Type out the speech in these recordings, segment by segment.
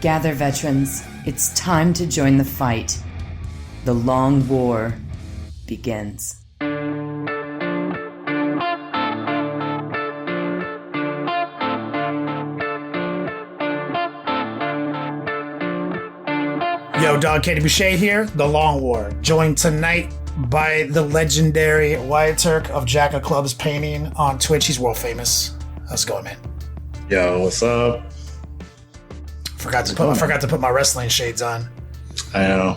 Gather, veterans. It's time to join the fight. The long war begins. Yo, Dog Katie Boucher here, The Long War, joined tonight by the legendary Wyatt Turk of Jack of Clubs painting on Twitch. He's world famous. How's it going, man? Yo, what's up? I forgot to put my wrestling shades on. I know.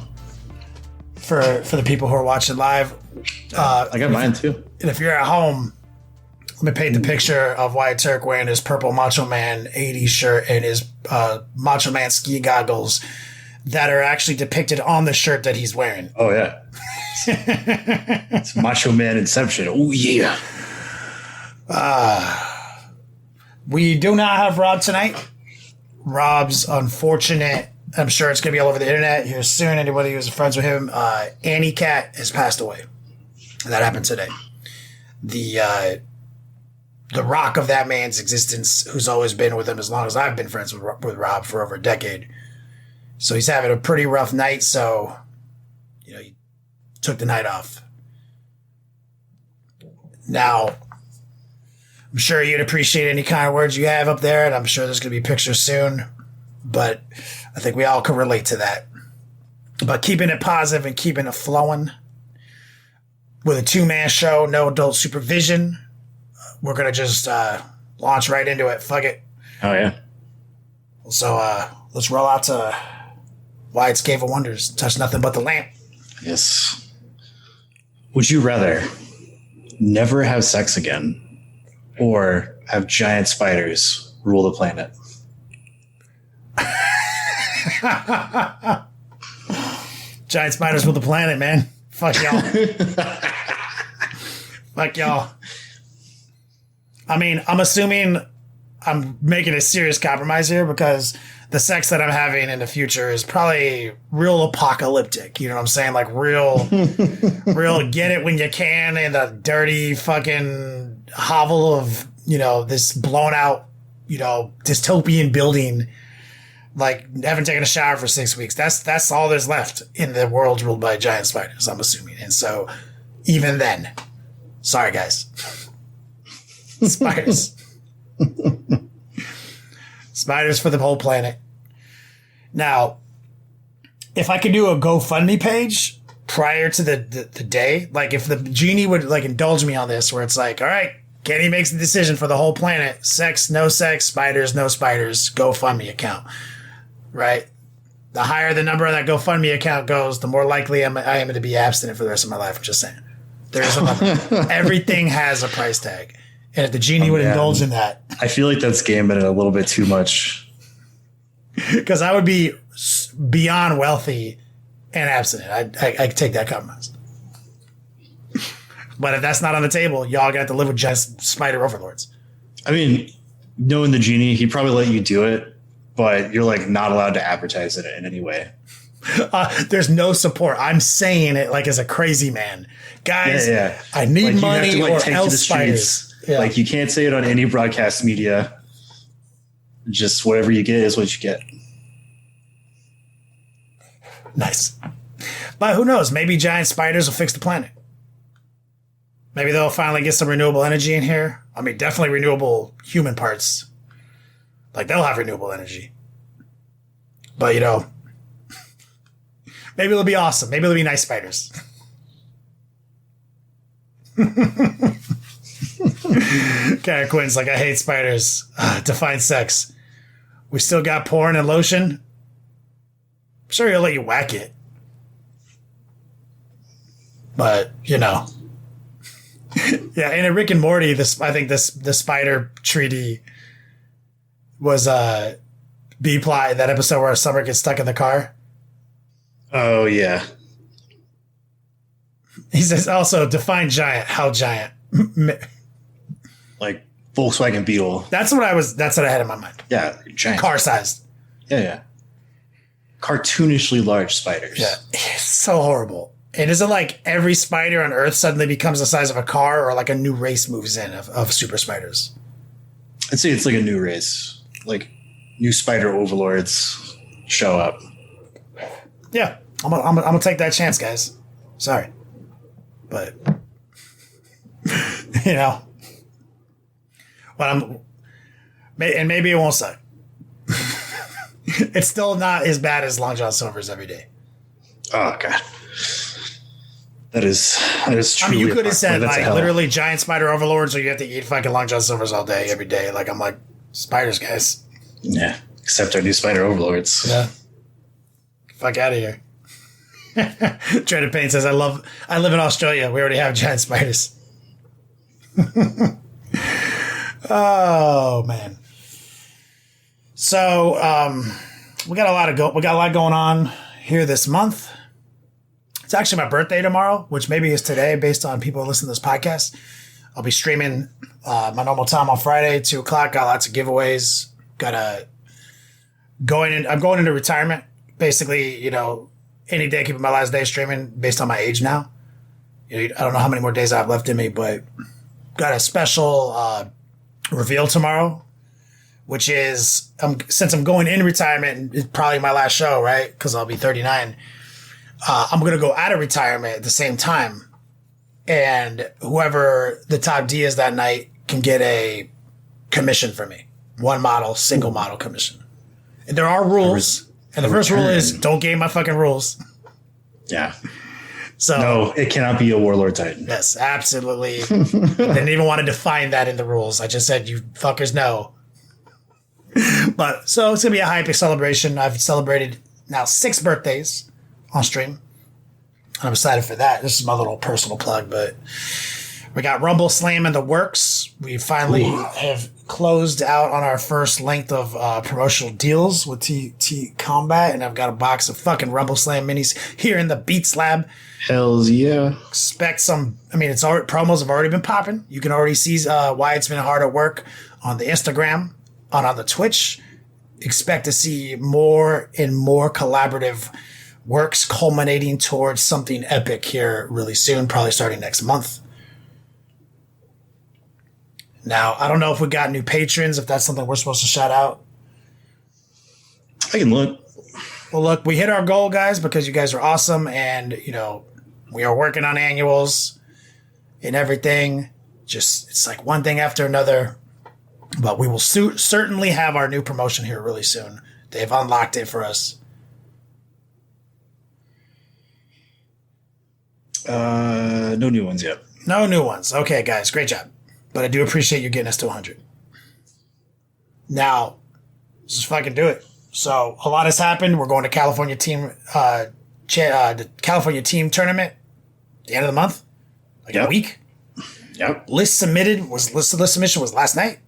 For the people who are watching live. I got mine too. And if you're at home, let me paint the picture of Wyatt Turk wearing his purple Macho Man 80s shirt and his Macho Man ski goggles that are actually depicted on the shirt that he's wearing. Oh, yeah. It's Macho Man Inception. Oh, yeah. We do not have Rob tonight. Rob's unfortunate. I'm sure it's going to be all over the internet here soon. Anybody who's friends with him, Annie Cat has passed away. That happened today. The rock of that man's existence, who's always been with him as long as I've been friends with Rob for over a decade. So he's having a pretty rough night. So, he took the night off. Now, I'm sure you'd appreciate any kind of words you have up there, and I'm sure there's going to be pictures soon. But I think we all can relate to that. But keeping it positive and keeping it flowing with a two-man show, no adult supervision. We're going to just launch right into it. Fuck it. Oh, yeah. So let's roll out to Wyatt's Cave of Wonders. Touch nothing but the lamp. Yes. Would you rather never have sex again or have giant spiders rule the planet? Giant spiders rule the planet, man. Fuck y'all. Fuck y'all. I mean, I'm assuming I'm making a serious compromise here because the sex that I'm having in the future is probably real apocalyptic. You know what I'm saying? Like real get it when you can in the dirty fucking hovel of, this blown out, dystopian building. Like haven't taken a shower for 6 weeks. That's all there's left in the world ruled by giant spiders, I'm assuming. And so even then, sorry guys. Spiders. Spiders for the whole planet. Now, if I could do a GoFundMe page prior to the day, like if the genie would indulge me on this, where it's like, all right, Kenny makes the decision for the whole planet. Sex, no sex, spiders, no spiders, GoFundMe account. Right? The higher the number on that GoFundMe account goes, the more likely I am to be abstinent for the rest of my life. I'm just saying. There's a number. Everything has a price tag. And if the genie would indulge in that. I feel like that's gaming it a little bit too much. Because I would be beyond wealthy and abstinent. I take that compromise. But if that's not on the table, y'all got to live with just spider overlords. I mean, knowing the genie, he'd probably let you do it, but you're not allowed to advertise it in any way. There's no support. I'm saying it as a crazy man. Guys, yeah. I need money you have to, or else spiders. Yeah. You can't say it on any broadcast media. Just whatever you get is what you get. Nice. But who knows? Maybe giant spiders will fix the planet. Maybe they'll finally get some renewable energy in here. I mean, definitely renewable human parts. They'll have renewable energy. But, maybe it'll be awesome. Maybe it'll be nice spiders. Kara Quinn's I hate spiders. Define sex. We still got porn and lotion. I'm sure he'll let you whack it. But, Yeah, and in Rick and Morty, I think the spider treaty was B-Ply, that episode where Summer gets stuck in the car. Oh, yeah. He says also, define giant. How giant? Volkswagen Beetle. That's what I had in my mind. Yeah, giant. Car sized. Yeah. Cartoonishly large spiders. Yeah. It's so horrible. And is it every spider on Earth suddenly becomes the size of a car, or a new race moves in of super spiders? I'd say it's a new race. New spider overlords. show up. Yeah, I'm gonna take that chance, guys. Sorry, but you know, but and maybe it won't suck. It's still not as bad as Long John Silver's every day. Oh God, that is true. I mean, you could have said like literally giant spider overlords, or you have to eat fucking Long John Silver's all day, every day. Like I'm like spiders, guys. Yeah, except our new spider overlords. Yeah, fuck out of here. Dreaded Pain says, I live in Australia. We already have giant spiders. Oh man. So we got a lot going on here this month. It's actually my birthday tomorrow, which maybe is today based on people listening to this podcast. I'll be streaming my normal time on Friday, 2:00. Got lots of giveaways. I'm going into retirement. Basically, you know, any day keeping my last day streaming based on my age now. You know, I don't know how many more days I have left in me, but got a special reveal tomorrow, which is since I'm going in retirement and it's probably my last show, right? Because I'll be 39. I'm going to go out of retirement at the same time. And whoever the top D is that night can get a commission for me. One model, single model commission. And there are rules. And the first rule is don't game my fucking rules. Yeah. So no, it cannot be a Warlord Titan. Yes, absolutely. Didn't even want to define that in the rules. I just said you fuckers know. But so it's gonna be a hype celebration. I've celebrated now 6 birthdays on stream. I'm excited for that. This is my little personal plug, but we got Rumble Slam in the works. We finally have closed out on our first length of promotional deals with T Combat, and I've got a box of fucking Rumble Slam minis here in the Beats Lab. Hells yeah. Expect some, I mean, promos have already been popping. You can already see Wyatt's been hard at work on the Instagram, on the Twitch. Expect to see more and more collaborative works culminating towards something epic here really soon, probably starting next month. Now, I don't know if we got new patrons, if that's something we're supposed to shout out. I can look. Well, look, we hit our goal, guys, because you guys are awesome. And, you know, we are working on annuals and everything. Just, it's like one thing after another. But we will certainly have our new promotion here really soon. They've unlocked it for us. No new ones yet. No new ones. Okay, guys, great job. But I do appreciate you getting us to 100. Now, let's just fucking do it. So a lot has happened. We're going to California team, the California team tournament at the end of the month, like a week. Yep. List submission was last night.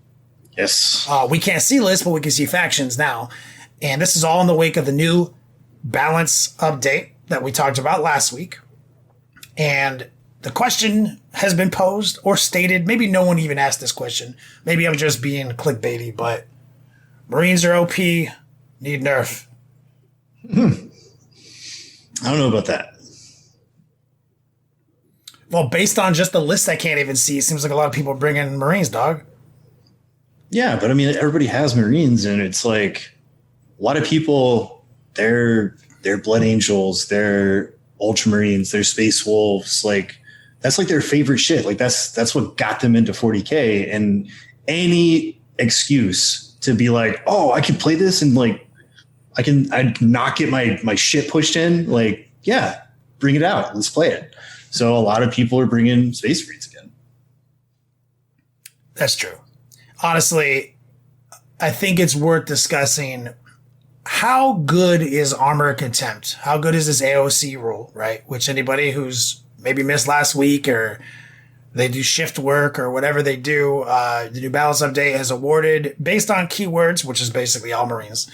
Yes. We can't see lists, but we can see factions now. And this is all in the wake of the new balance update that we talked about last week. And the question has been posed or stated. Maybe no one even asked this question. Maybe I'm just being clickbaity, but Marines are OP, need nerf. I don't know about that. Well, based on just the list I can't even see, it seems like a lot of people are bringing Marines, dog. Yeah, but I mean, everybody has Marines, and it's like a lot of people, they're Blood Angels, they're Ultramarines, they're Space Wolves, like that's like their favorite shit. Like that's what got them into 40K. And any excuse to be like, oh, I can play this and like I'd not get my shit pushed in. Like, yeah, bring it out. Let's play it. So a lot of people are bringing Space Marines again. That's true. Honestly, I think it's worth discussing how good is Armor of Contempt? How good is this AOC rule, right? Which anybody who's maybe missed last week or they do shift work or whatever they do, the new balance update has awarded based on keywords, which is basically all Marines,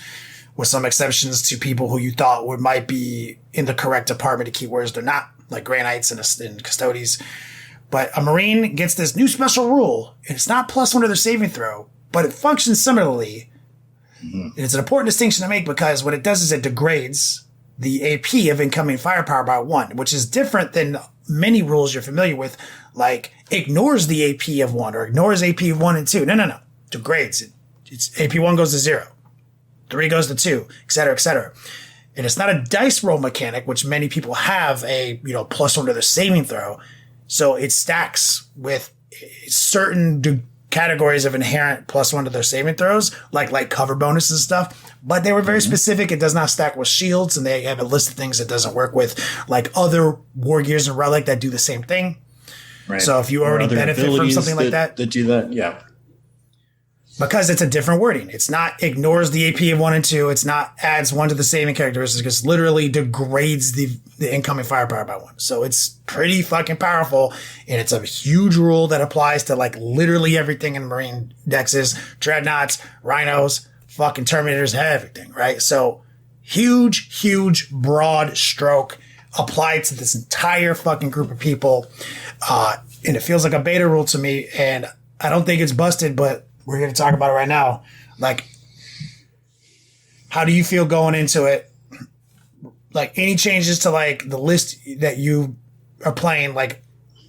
with some exceptions to people who you thought might be in the correct department of keywords. They're not, like Grey Knights and Custodes. But a Marine gets this new special rule, and it's not +1 to their saving throw, but it functions similarly. And it's an important distinction to make because what it does is it degrades the AP of incoming firepower by 1, which is different than many rules you're familiar with, like ignores the AP of 1 or ignores AP of 1 and 2. No. Degrades it. It's AP 1 goes to 0. 3 goes to 2, et cetera, et cetera. And it's not a dice roll mechanic, which many people have a, +1 to their saving throw. So it stacks with certain categories of inherent +1 to their saving throws, like cover bonuses and stuff. But they were very specific. It does not stack with shields, and they have a list of things it doesn't work with, like other War Gears and Relic that do the same thing. Right. So if you already benefit from something like that do that, yeah. Because it's a different wording. It's not ignores the AP of 1 and 2. It's not adds 1 to the saving characteristics. It literally degrades the incoming firepower by 1. So it's pretty fucking powerful. And it's a huge rule that applies to like literally everything in Marine dexes, dreadnoughts, rhinos, fucking Terminators, everything, right? So huge, broad stroke applied to this entire fucking group of people. And it feels like a beta rule to me. And I don't think it's busted, but we're going to talk about it right now. Like, how do you feel going into it? Like, any changes to, like, the list that you are playing, like,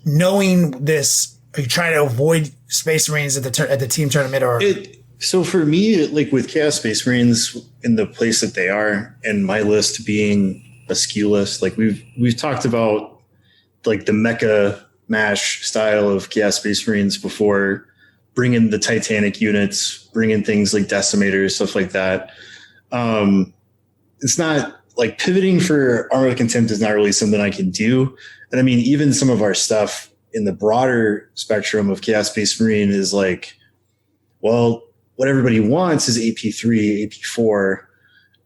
knowing this, are you trying to avoid Space Marines at the team tournament? Or So for me, like, with Chaos Space Marines in the place that they are, and my list being a skew list, like, we've talked about, like, the mecha mash style of Chaos Space Marines before, bring in the Titanic units, bring in things like Decimators, stuff like that. It's not like pivoting for Armor of Contempt is not really something I can do. And I mean, even some of our stuff in the broader spectrum of Chaos Space Marine is like, well, what everybody wants is AP3, AP4,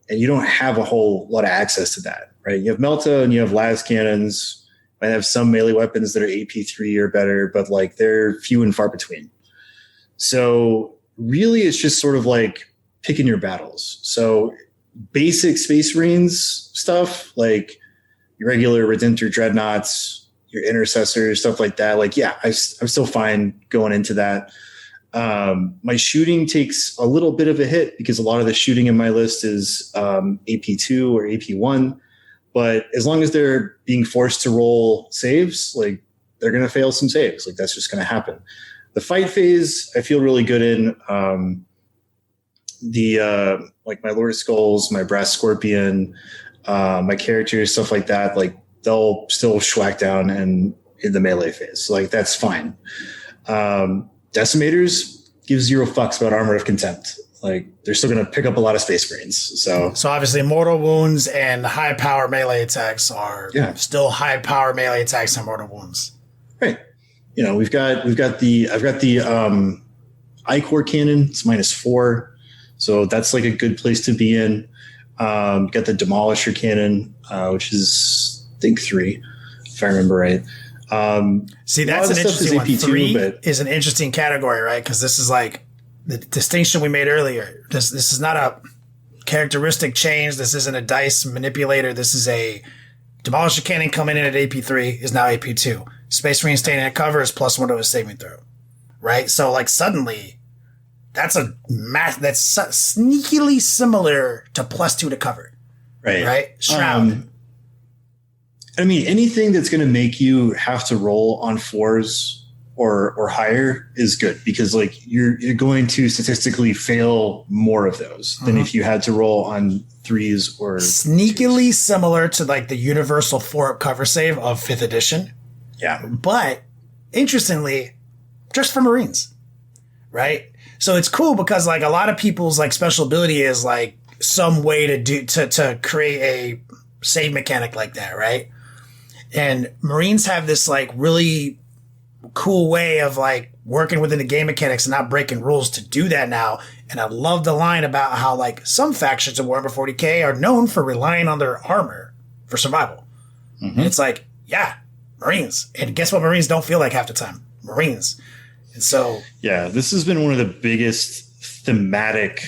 and you don't have a whole lot of access to that, right? You have Melta and you have las cannons, might have some melee weapons that are AP3 or better, but like they're few and far between. So really, it's just sort of like picking your battles. So basic Space Marines stuff, like your regular Redemptor Dreadnoughts, your Intercessors, stuff like that. Like, yeah, I'm still fine going into that. My shooting takes a little bit of a hit because a lot of the shooting in my list is AP2 or AP1. But as long as they're being forced to roll saves, like they're going to fail some saves. Like that's just going to happen. The fight phase, I feel really good in. Like my Lord of Skulls, my Brass Scorpion, my characters, stuff like that, like they'll still schwack down and in the melee phase. So, like that's fine. Decimators give 0 fucks about Armor of Contempt. Like they're still going to pick up a lot of Space Marines. So obviously mortal wounds and high power melee attacks are still high power melee attacks and mortal wounds. Right. You know, I've got the I-Core cannon. It's -4. So that's like a good place to be in. Got the Demolisher cannon, which is I think 3, if I remember right. See, that's an interesting one. 3 is an interesting category, right? Because this is like the distinction we made earlier. This is not a characteristic change. This isn't a dice manipulator. This is a Demolisher cannon coming in at AP3 is now AP2. Space Marine staying in cover is +1 to a saving throw, right? So like suddenly that's that's sneakily similar to +2 to cover, right? Shroud. I mean, anything that's going to make you have to roll on 4s or higher is good because like you're going to statistically fail more of those than if you had to roll on 3s or sneakily 2s. Similar to like the universal 4-up cover save of 5th edition. Yeah. But interestingly, just for Marines, right? So it's cool because like a lot of people's like special ability is like some way to create a save mechanic like that, right? And Marines have this like really cool way of like working within the game mechanics and not breaking rules to do that now. And I love the line about how like some factions of Warhammer 40K are known for relying on their armor for survival. And it's like, yeah, Marines. And guess what Marines don't feel like half the time? Marines. And so, yeah, this has been one of the biggest thematic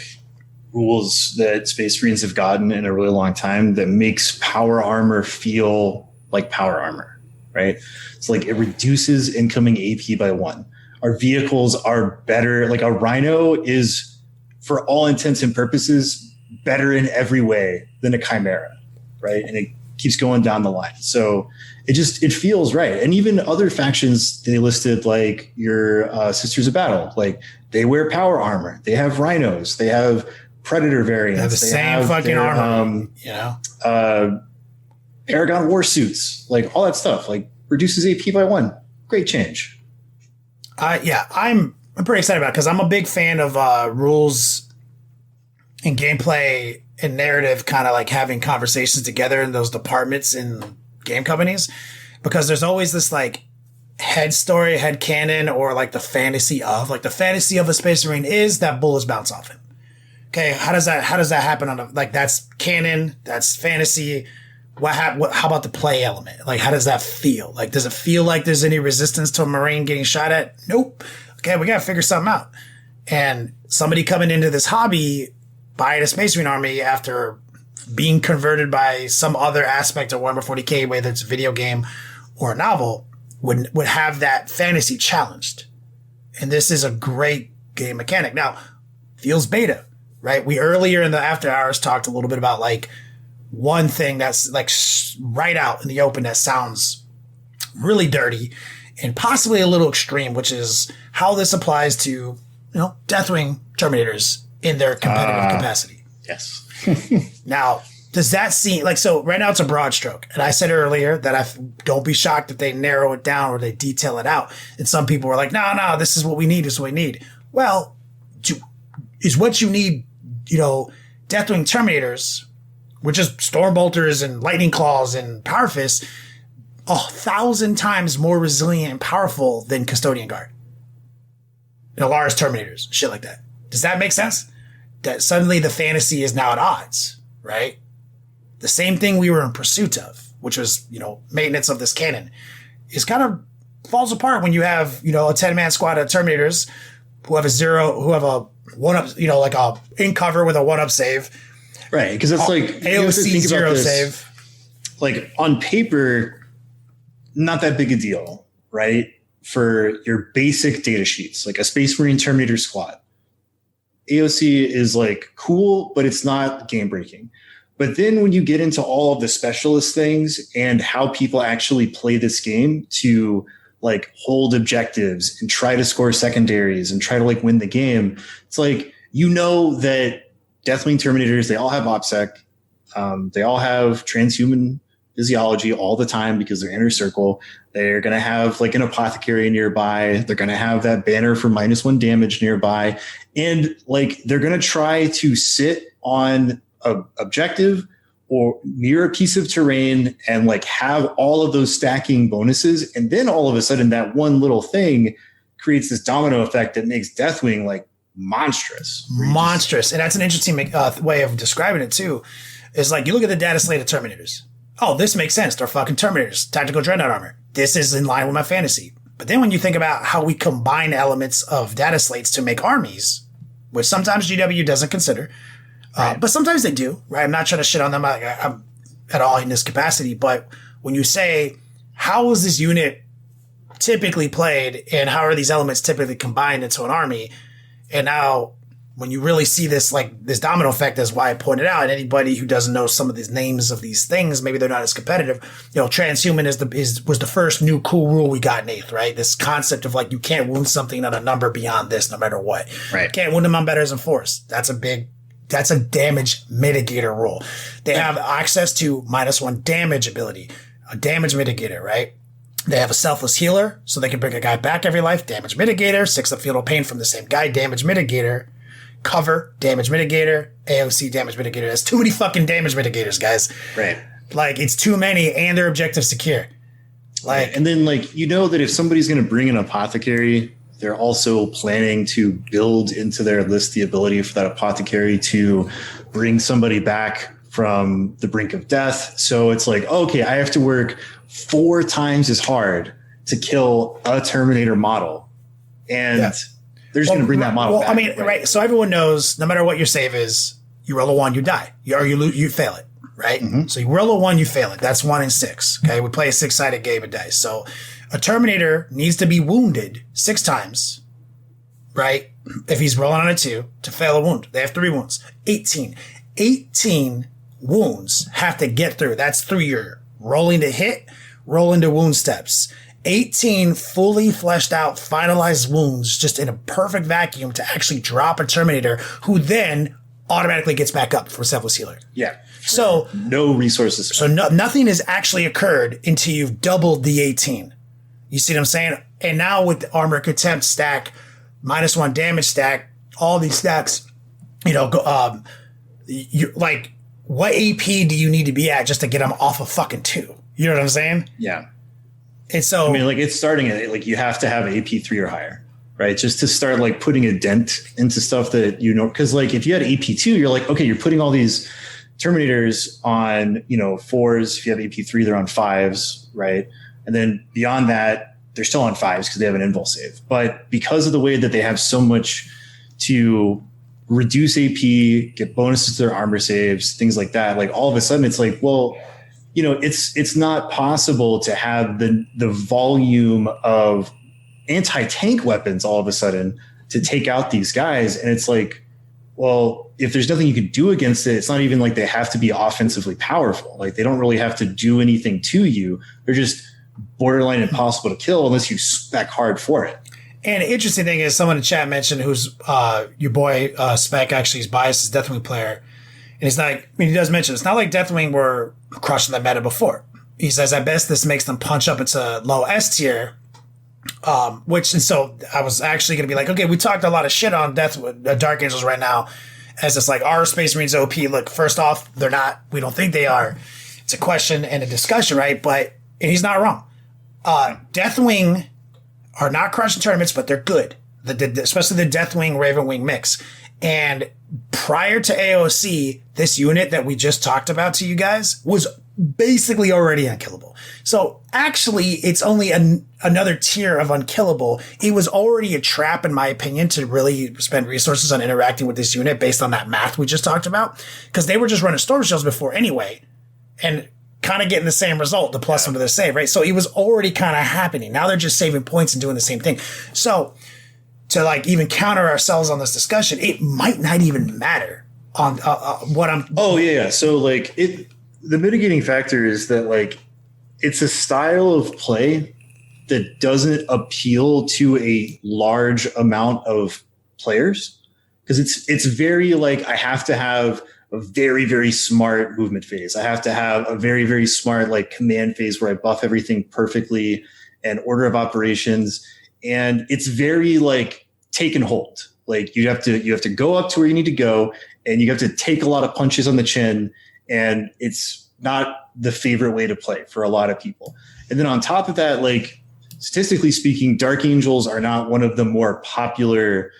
rules that Space Marines have gotten in a really long time that makes power armor feel like power armor, right? It's like it reduces incoming AP by 1. Our vehicles are better. Like a Rhino is, for all intents and purposes, better in every way than a Chimera, right? And it keeps going down the line. So it feels right. And even other factions they listed, like your Sisters of Battle, like they wear power armor. They have rhinos. They have Predator variants. They have the same fucking armor, Aragon war suits, like all that stuff, like reduces AP by 1. Great change. I'm pretty excited about it because I'm a big fan of rules and gameplay and narrative, kind of like having conversations together in those departments in game companies, because there's always this like head story, head canon, or like the fantasy of a Space Marine is that bullets bounce off him. Okay, how does that happen on that's canon, that's fantasy. How about the play element? Like, how does that feel? Like, does it feel like there's any resistance to a Marine getting shot at? Nope. Okay, we got to figure something out. And somebody coming into this hobby, buying a Space Marine army after being converted by some other aspect of Warhammer 40K, whether it's a video game or a novel, would have that fantasy challenged. And this is a great game mechanic. Now, feels beta, right? We earlier in the after hours talked a little bit about like one thing that's like right out in the open that sounds really dirty and possibly a little extreme, which is how this applies to, Deathwing Terminators in their competitive capacity. Yes. Now, does that seem like, so right now it's a broad stroke. And I said earlier that don't be shocked if they narrow it down or they detail it out. And some people were like, no, this is what we need. This is what we need. Well, is what you need, Deathwing Terminators, which is Stormbolters and Lightning Claws and Power Fists, 1,000 times more resilient and powerful than Custodian Guard. Alaris Terminators, shit like that. Does that make sense? That suddenly the fantasy is now at odds, right? The same thing we were in pursuit of, which was, maintenance of this cannon, is kind of falls apart when you have, a 10-man squad of Terminators who have a 1-up, like a in cover with a 1-up save. Right, because it's like AOC 0 save. Like on paper, not that big a deal, right? For your basic data sheets, like a Space Marine Terminator squad. AOC is like cool, but it's not game breaking. But then when you get into all of the specialist things and how people actually play this game to like hold objectives and try to score secondaries and try to like win the game, it's like, that Deathwing Terminators, they all have OPSEC. They all have transhuman physiology all the time because they're inner circle. They're going to have like an apothecary nearby. They're going to have that banner for -1 damage nearby. And like, they're going to try to sit on a objective or near a piece of terrain and like have all of those stacking bonuses. And then all of a sudden that one little thing creates this domino effect that makes Deathwing like monstrous. And that's an interesting way of describing it too. Is like, you look at the data slate of Terminators. Oh, this makes sense. They're fucking Terminators. Tactical Dreadnought armor. This is in line with my fantasy. But then when you think about how we combine elements of data slates to make armies, which sometimes GW doesn't consider, but sometimes they do, right? I'm not trying to shit on them I'm at all in this capacity. But when you say, how is this unit typically played and how are these elements typically combined into an army? And now when you really see this, like this domino effect, as Wyatt pointed out, and anybody who doesn't know some of these names of these things, maybe they're not as competitive. Transhuman was the first new cool rule we got in 8th, right? This concept of like, you can't wound something on a number beyond this, no matter what. Right. You can't wound them on betters and force. That's a damage mitigator rule. They have access to -1 damage ability, a damage mitigator, right? They have a selfless healer, so they can bring a guy back every life. Damage mitigator, 6 of fatal pain from the same guy. Damage mitigator, cover, damage mitigator, AOC damage mitigator. That's too many fucking damage mitigators, guys. Right. Like, it's too many, and their objective secure. Like, and then like, that if somebody's going to bring an apothecary, they're also planning to build into their list the ability for that apothecary to bring somebody back from the brink of death. So it's like, okay, I have to work 4 times as hard to kill a Terminator model. And they're just going to bring that model back. I mean, right? So everyone knows no matter what your save is, you roll a 1, you die. You fail it, right? Mm-hmm. So you roll a 1, you fail it. That's 1 in 6. Okay. We play a 6-sided game of dice. So a Terminator needs to be wounded 6 times, right? If he's rolling on a 2 to fail a wound. They have 3 wounds. 18 wounds have to get through. That's through your rolling to hit, rolling to wound steps. 18 fully fleshed out, finalized wounds just in a perfect vacuum to actually drop a Terminator who then automatically gets back up for Selfless Healer. Yeah. So no resources. So nothing has actually occurred until you've doubled the 18. You see what I'm saying? And now with the Armor Contempt stack, -1 damage stack, all these stacks, you like, what AP do you need to be at just to get them off of fucking 2? You know what I'm saying? Yeah. And so, I mean, like, it's starting at, like, you have to have AP 3 or higher, right? Just to start, like, putting a dent into stuff that, because, like, if you had AP 2, you're like, okay, you're putting all these Terminators on, 4s. If you have AP 3, they're on 5s, right? And then beyond that, they're still on 5s because they have an invul save. But because of the way that they have so much to reduce AP, get bonuses to their armor saves, things like that, like, all of a sudden it's like, well, it's not possible to have the volume of anti-tank weapons all of a sudden to take out these guys. And it's like, well, if there's nothing you can do against it, it's not even like they have to be offensively powerful. Like, they don't really have to do anything to you. They're just borderline impossible to kill unless you spec hard for it. And the interesting thing is, someone in chat mentioned, who's your boy Spec, actually is biased as Deathwing player. And he's like, he does mention, it's not like Deathwing were crushing the meta before. He says, at best, this makes them punch up into low S tier. And so I was actually going to be like, okay, we talked a lot of shit on Dark Angels right now, as it's like, our Space Marines OP? Look, first off, they're not. We don't think they are. It's a question and a discussion, right? But he's not wrong. Deathwing are not crushing tournaments, but they're good. Especially the Deathwing Ravenwing mix. And prior to AOC, this unit that we just talked about to you guys was basically already unkillable. So actually, it's only another tier of unkillable. It was already a trap, in my opinion, to really spend resources on interacting with this unit based on that math we just talked about. Because they were just running Storm Shells before anyway. And kind of getting the same result, the +1 to the save, right? So it was already kind of happening. Now they're just saving points and doing the same thing. So to like even counter ourselves on this discussion, it might not even matter on what I'm. Oh yeah. So like the mitigating factor is that like it's a style of play that doesn't appeal to a large amount of players, because it's very like, I have to have a very, very smart movement phase. I have to have a very, very smart like command phase where I buff everything perfectly and order of operations. And it's very like take and hold. Like you have to go up to where you need to go, and you have to take a lot of punches on the chin. And it's not the favorite way to play for a lot of people. And then on top of that, like statistically speaking, Dark Angels are not one of the more popular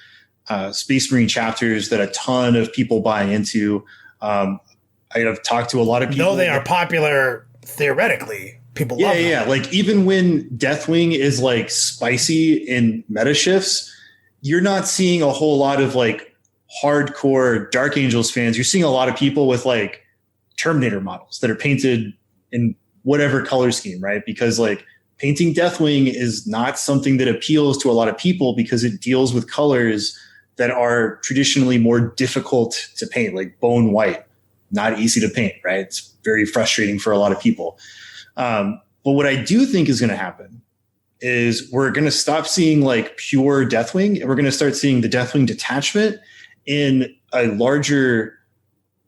Space Marine chapters that a ton of people buy into. I've talked to a lot of people. No, they are popular theoretically. People love them. Yeah. Like even when Deathwing is like spicy in meta shifts, you're not seeing a whole lot of like hardcore Dark Angels fans. You're seeing a lot of people with like Terminator models that are painted in whatever color scheme, right? Because like painting Deathwing is not something that appeals to a lot of people because it deals with colors that are traditionally more difficult to paint, like bone white, not easy to paint, right? It's very frustrating for a lot of people. But what I do think is going to happen is we're going to stop seeing like pure Deathwing, and we're going to start seeing the Deathwing detachment in a larger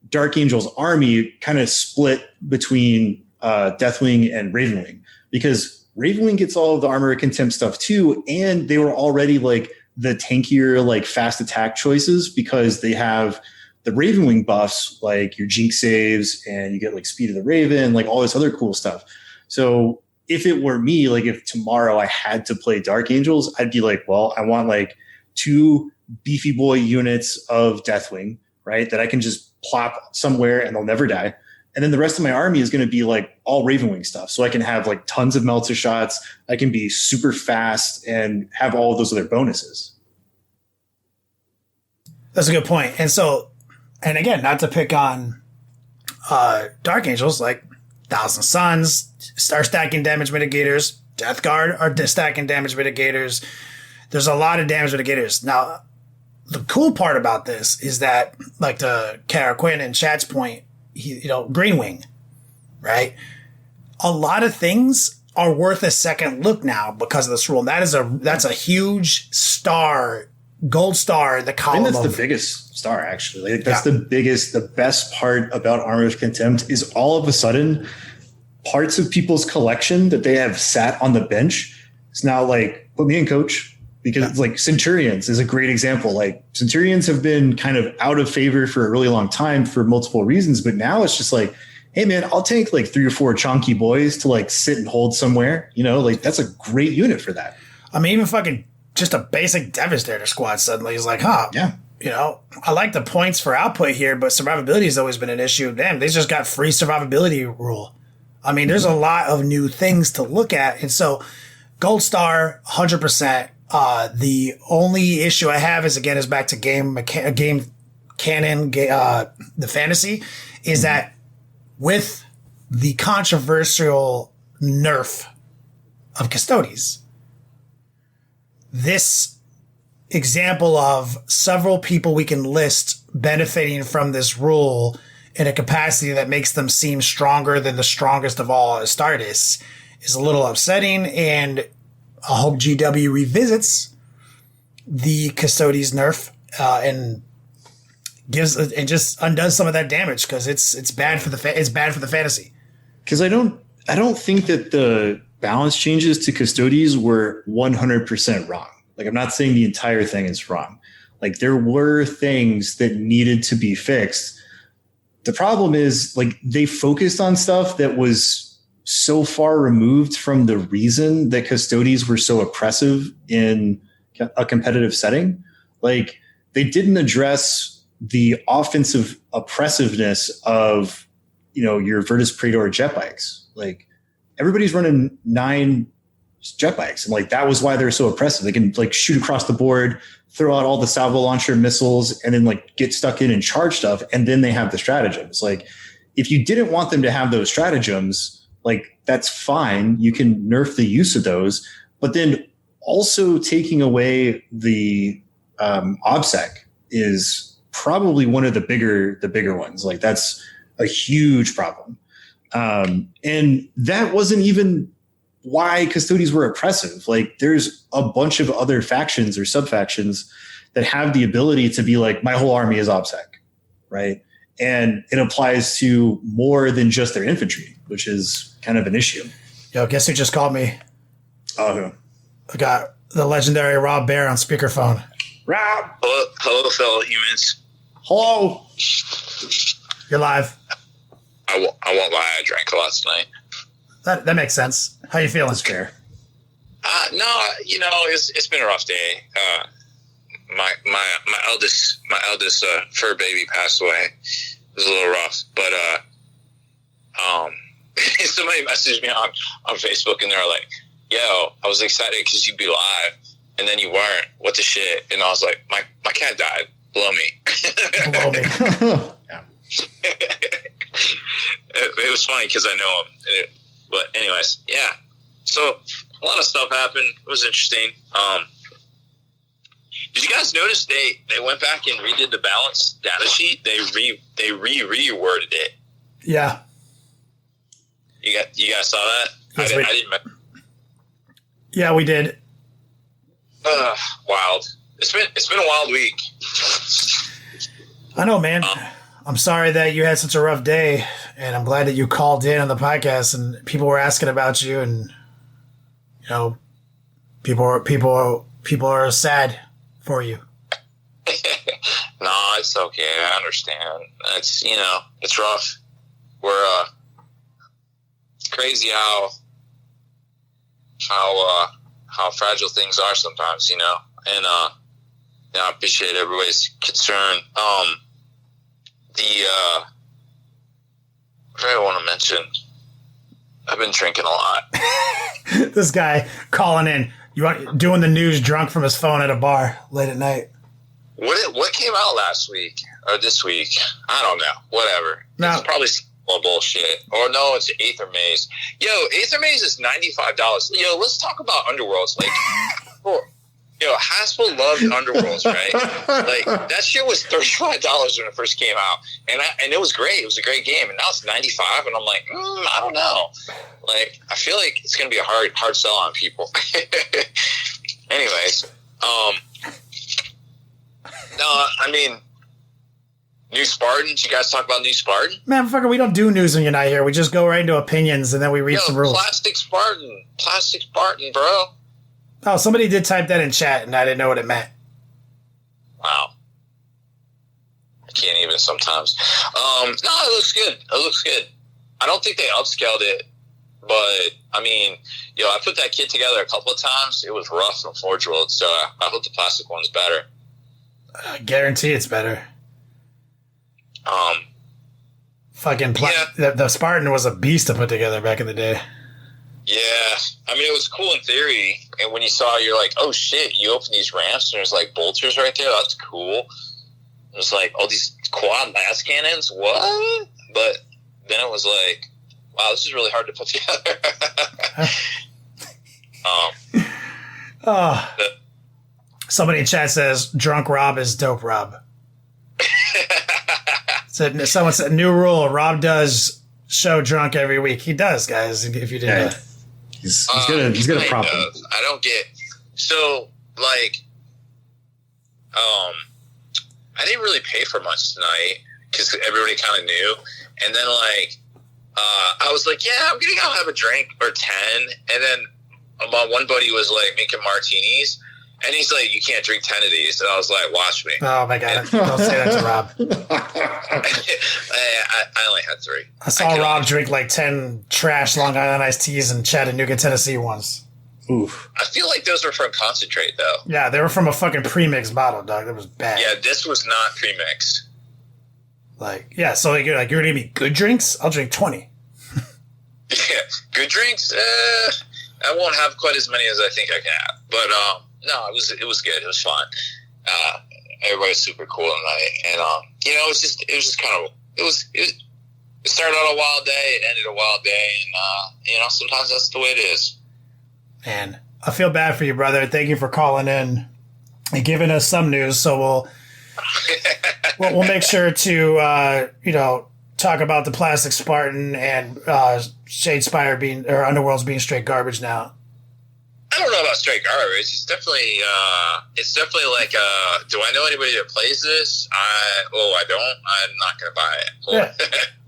Dark Angels army kind of split between Deathwing and Ravenwing, because Ravenwing gets all of the armor contempt stuff too, and they were already like the tankier, like fast attack choices because they have the Ravenwing buffs, like your Jinx saves, and you get like Speed of the Raven, like all this other cool stuff. So if it were me, like if tomorrow I had to play Dark Angels, I'd be like, well, I want like 2 beefy boy units of Deathwing, right? That I can just plop somewhere and they'll never die. And then the rest of my army is going to be like all Ravenwing stuff. So I can have like tons of melter shots. I can be super fast and have all of those other bonuses. That's a good point. And so, and again, not to pick on Dark Angels, like Thousand Suns are stacking damage mitigators. Death Guard are stacking damage mitigators. There's a lot of damage mitigators. Now, the cool part about this is that, like to Kara Quinn and Chat's point, Greenwing, right? A lot of things are worth a second look now because of this rule. And that's a huge star gold star in the I column. think that's the biggest star, actually. Like, that's the best part about Armor of Contempt is all of a sudden parts of people's collection that they have sat on the bench is now like, put me in, coach. Because it's like Centurions is a great example. Like Centurions have been kind of out of favor for a really long time for multiple reasons. But now it's just like, hey, man, I'll take like 3 or 4 chunky boys to like sit and hold somewhere. You know, like that's a great unit for that. I mean, even fucking just a basic Devastator squad suddenly is like, huh. Yeah. You know, I like the points for output here, but survivability has always been an issue. Damn, they just got free survivability rule. I mean, there's a lot of new things to look at. And so gold star, 100%. The only issue I have is back to game canon, the fantasy, is that with the controversial nerf of Custodes, this example of several people we can list benefiting from this rule in a capacity that makes them seem stronger than the strongest of all astartes is a little upsetting, and I hope GW revisits the Custodes nerf and just undoes some of that damage, because it's bad for the fantasy. Because I don't think that the balance changes to Custodes were 100% wrong. Like, I'm not saying the entire thing is wrong. Like, there were things that needed to be fixed. The problem is, like, they focused on stuff that was so far removed from the reason that Custodes were so oppressive in a competitive setting. Like, they didn't address the offensive oppressiveness of, you know, your Virtus Praetor jet bikes. Like, everybody's running 9 jet bikes, and like that was why they're so oppressive. They can like shoot across the board, throw out all the salvo launcher missiles, and then like get stuck in and charge stuff, and then they have the stratagems. Like, if you didn't want them to have those stratagems, like, that's fine. You can nerf the use of those, but then also taking away the OBSEC is probably one of the bigger ones. Like, that's a huge problem. And that wasn't even why Custodes were oppressive. Like, there's a bunch of other factions or sub-factions that have the ability to be like, my whole army is OBSEC, right? And it applies to more than just their infantry, which is kind of an issue. Yo, guess who just called me? Oh, who? I got the legendary Rob Baer on speakerphone. Rob! Hello, fellow humans. Hello! You're live. I won't lie, I drank a lot tonight. That makes sense. How you feeling? That's fair. No, you know, it's been a rough day. My eldest fur baby passed away. It was a little rough, but somebody messaged me on Facebook, and they were like, "Yo, I was excited because you'd be live, and then you weren't. What the shit?" And I was like, "My cat died. Blow me." Blow me. Yeah. It was funny because I know him. But anyways, yeah. So a lot of stuff happened. It was interesting. Did you guys notice they went back and redid the balance data sheet? They reworded it. Yeah. You guys saw that? Yes, I didn't. Yeah, we did. Wild. It's been a wild week. I know, man. I'm sorry that you had such a rough day, and I'm glad that you called in on the podcast and people were asking about you, and you know, people are sad for you. No, it's okay. I understand. It's, you know, it's rough. We're it's crazy how fragile things are sometimes, you know. And yeah, I appreciate everybody's concern. What do I want to mention? I've been drinking a lot. This guy calling in, doing the news drunk from his phone at a bar late at night. What came out last week or this week? I don't know. Whatever. No. It's probably more bullshit. Or no, it's Aether Maze. Yo, Aether Maze is $95. Yo, let's talk about Underworlds. Like, yo, Haspel loved Underworlds, right? Like, that shit was $35 when it first came out, and it was great. It was a great game, and now it's $95, and I'm like, I don't know. Like, I feel like it's gonna be a hard sell on people. Anyways, No, I mean, New Spartans. You guys talk about New Spartan? Man, fucker, we don't do news when you're not here. We just go right into opinions and then we read some rules. Plastic Spartan, bro. Oh, somebody did type that in chat and I didn't know what it meant. Wow. I can't even sometimes. No, it looks good. I don't think they upscaled it, but I mean, I put that kit together a couple of times. It was rough in Forge World, so I hope the plastic one's better. I guarantee it's better. The Spartan was a beast to put together back in the day. Yeah, I mean, it was cool in theory, and when you saw it, you're like, oh shit, you open these ramps and there's like bolters right there, that's cool. It's like, all these quad mass cannons, what? But then it was like, wow, this is really hard to put together. Somebody in chat says, drunk Rob is dope Rob. Someone said, new rule, Rob does show drunk every week. He does, guys, if you didn't know. He's got a problem. I don't get, so, like, I didn't really pay for much tonight because everybody kind of knew. And then, like, I was like, yeah, I'm going to go have a drink or 10. And then my one buddy was, like, making martinis. And he's like, you can't drink 10 of these. And I was like, watch me. Oh, my God. Don't say that to Rob. I only had 3. I saw Rob drink, like, 10 trash Long Island iced teas in Chattanooga, Tennessee once. Oof. I feel like those were from concentrate, though. Yeah, they were from a fucking premix bottle, dog. That was bad. Yeah, this was not premix. Like, yeah, so like, you're going to give me good drinks? I'll drink 20. Yeah, good drinks? I won't have quite as many as I think I can have. But, no, it was good. It was fun. Everybody was super cool tonight. And, it was just kind of, it started out a wild day. It ended a wild day. And, sometimes that's the way it is. Man, I feel bad for you, brother. Thank you for calling in and giving us some news. So we'll make sure to talk about the Plastic Spartan and Shadespire being or Underworlds being straight garbage now. I don't know about straight garbage. It's definitely like, do I know anybody that plays this? I don't. I'm not going to buy it. Yeah.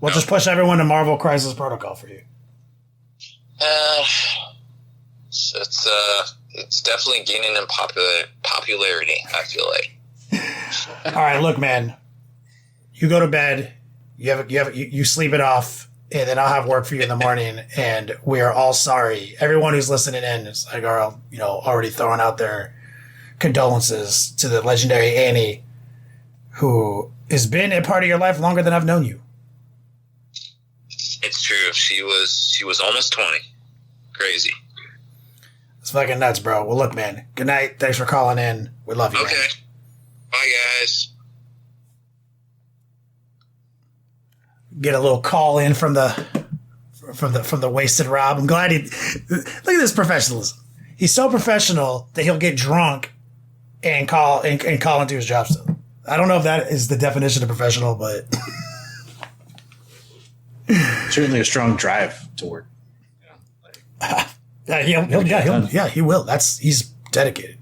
We'll just push everyone to Marvel Crisis Protocol for you. It's definitely gaining in popularity, I feel like. All right, look, man. You go to bed. You sleep it off, and then I'll have work for you in the morning. And we are all sorry. Everyone who's listening in is like, already throwing out their condolences to the legendary Annie, who has been a part of your life longer than I've known you. It's true. She was almost 20. Crazy. It's fucking nuts, bro. Well, look, man. Good night. Thanks for calling in. We love you, okay. Man. Bye, guys. Get a little call in from the wasted Rob. I'm glad look at this professionalism. He's so professional that he'll get drunk and call and do his job still. I don't know if that is the definition of professional, but certainly a strong drive to work. He will. He's dedicated.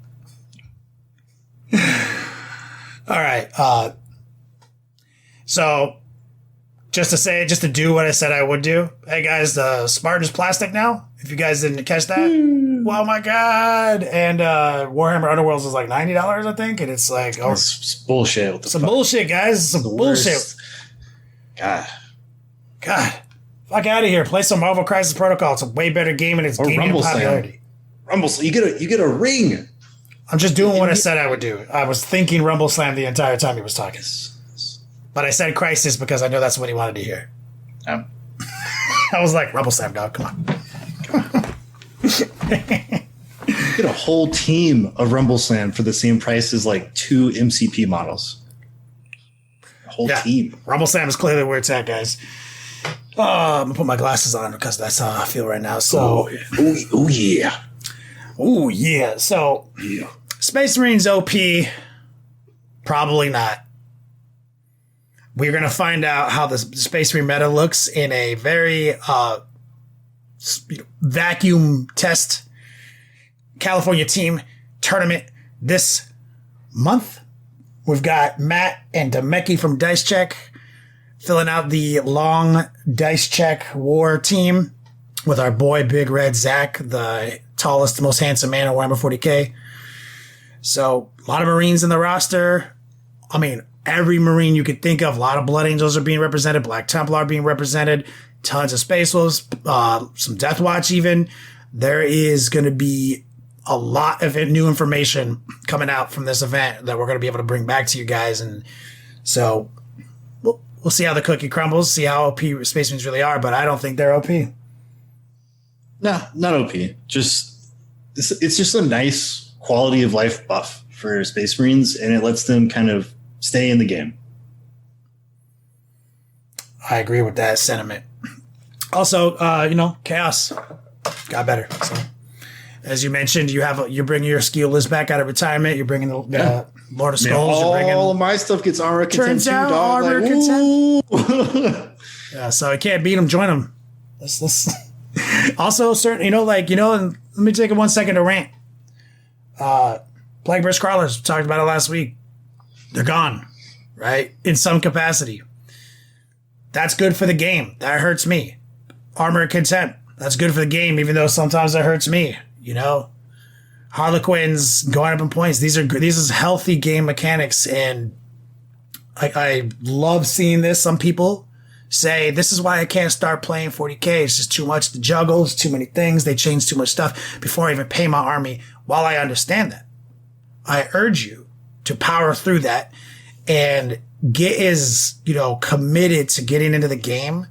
All right. So just to do what I said I would do. Hey guys, the Spartan is plastic now. If you guys didn't catch that, oh my god! And Warhammer Underworlds is like $90, I think, and it's like it's bullshit. What the some fuck? bullshit, guys. Some bullshit. God. Fuck out of here. Play some Marvel Crisis Protocol. It's a way better game and it's gaining popularity. Rumble Slam. You get a ring. I'm just doing what I said I would do. I was thinking Rumble Slam the entire time he was talking. But I said Crisis because I know that's what he wanted to hear. I was like, Rumble Slam, dog. Come on. Get a whole team of Rumble Slam for the same price as like 2 MCP models. A whole team. Rumble Slam is clearly where it's at, guys. I'm going to put my glasses on because that's how I feel right now. So, oh yeah. Oh, yeah. So, Space Marines OP, probably not. We're going to find out how the Space Marine meta looks in a very vacuum test California team tournament this month. We've got Matt and Demeki from Dice Check filling out the long Dice Check war team with our boy Big Red Zach, the tallest, most handsome man in Warhammer 40K. So a lot of Marines in the roster. I mean, every Marine you could think of. A lot of Blood Angels are being represented. Black Templar are being represented. Tons of Space Wolves. Some Death Watch even. There is going to be a lot of new information coming out from this event that we're going to be able to bring back to you guys. And so we'll see how the cookie crumbles, see how OP Space Marines really are, but I don't think they're OP. No, not OP. It's just a nice quality of life buff for Space Marines, and it lets them kind of stay in the game. I agree with that sentiment. Also, Chaos got better. So, as you mentioned, you're bringing your skill list back out of retirement. You're bringing the Lord of Skulls. All of my stuff gets armor content too, dog. Armor content. Yeah, so I can't beat them. Join them. Let's. Also, certain, and let me take 1 second to rant. Plague Burst Crawlers, talked about it last week. They're gone, right? In some capacity. That's good for the game. That hurts me. Armor content. That's good for the game, even though sometimes that hurts me. Harlequins going up in points. These is healthy game mechanics, and I love seeing this. Some people say this is why I can't start playing 40K. It's just too much to juggle. It's too many things. They change too much stuff before I even pay my army. While I understand that, I urge you to power through that and get as committed to getting into the game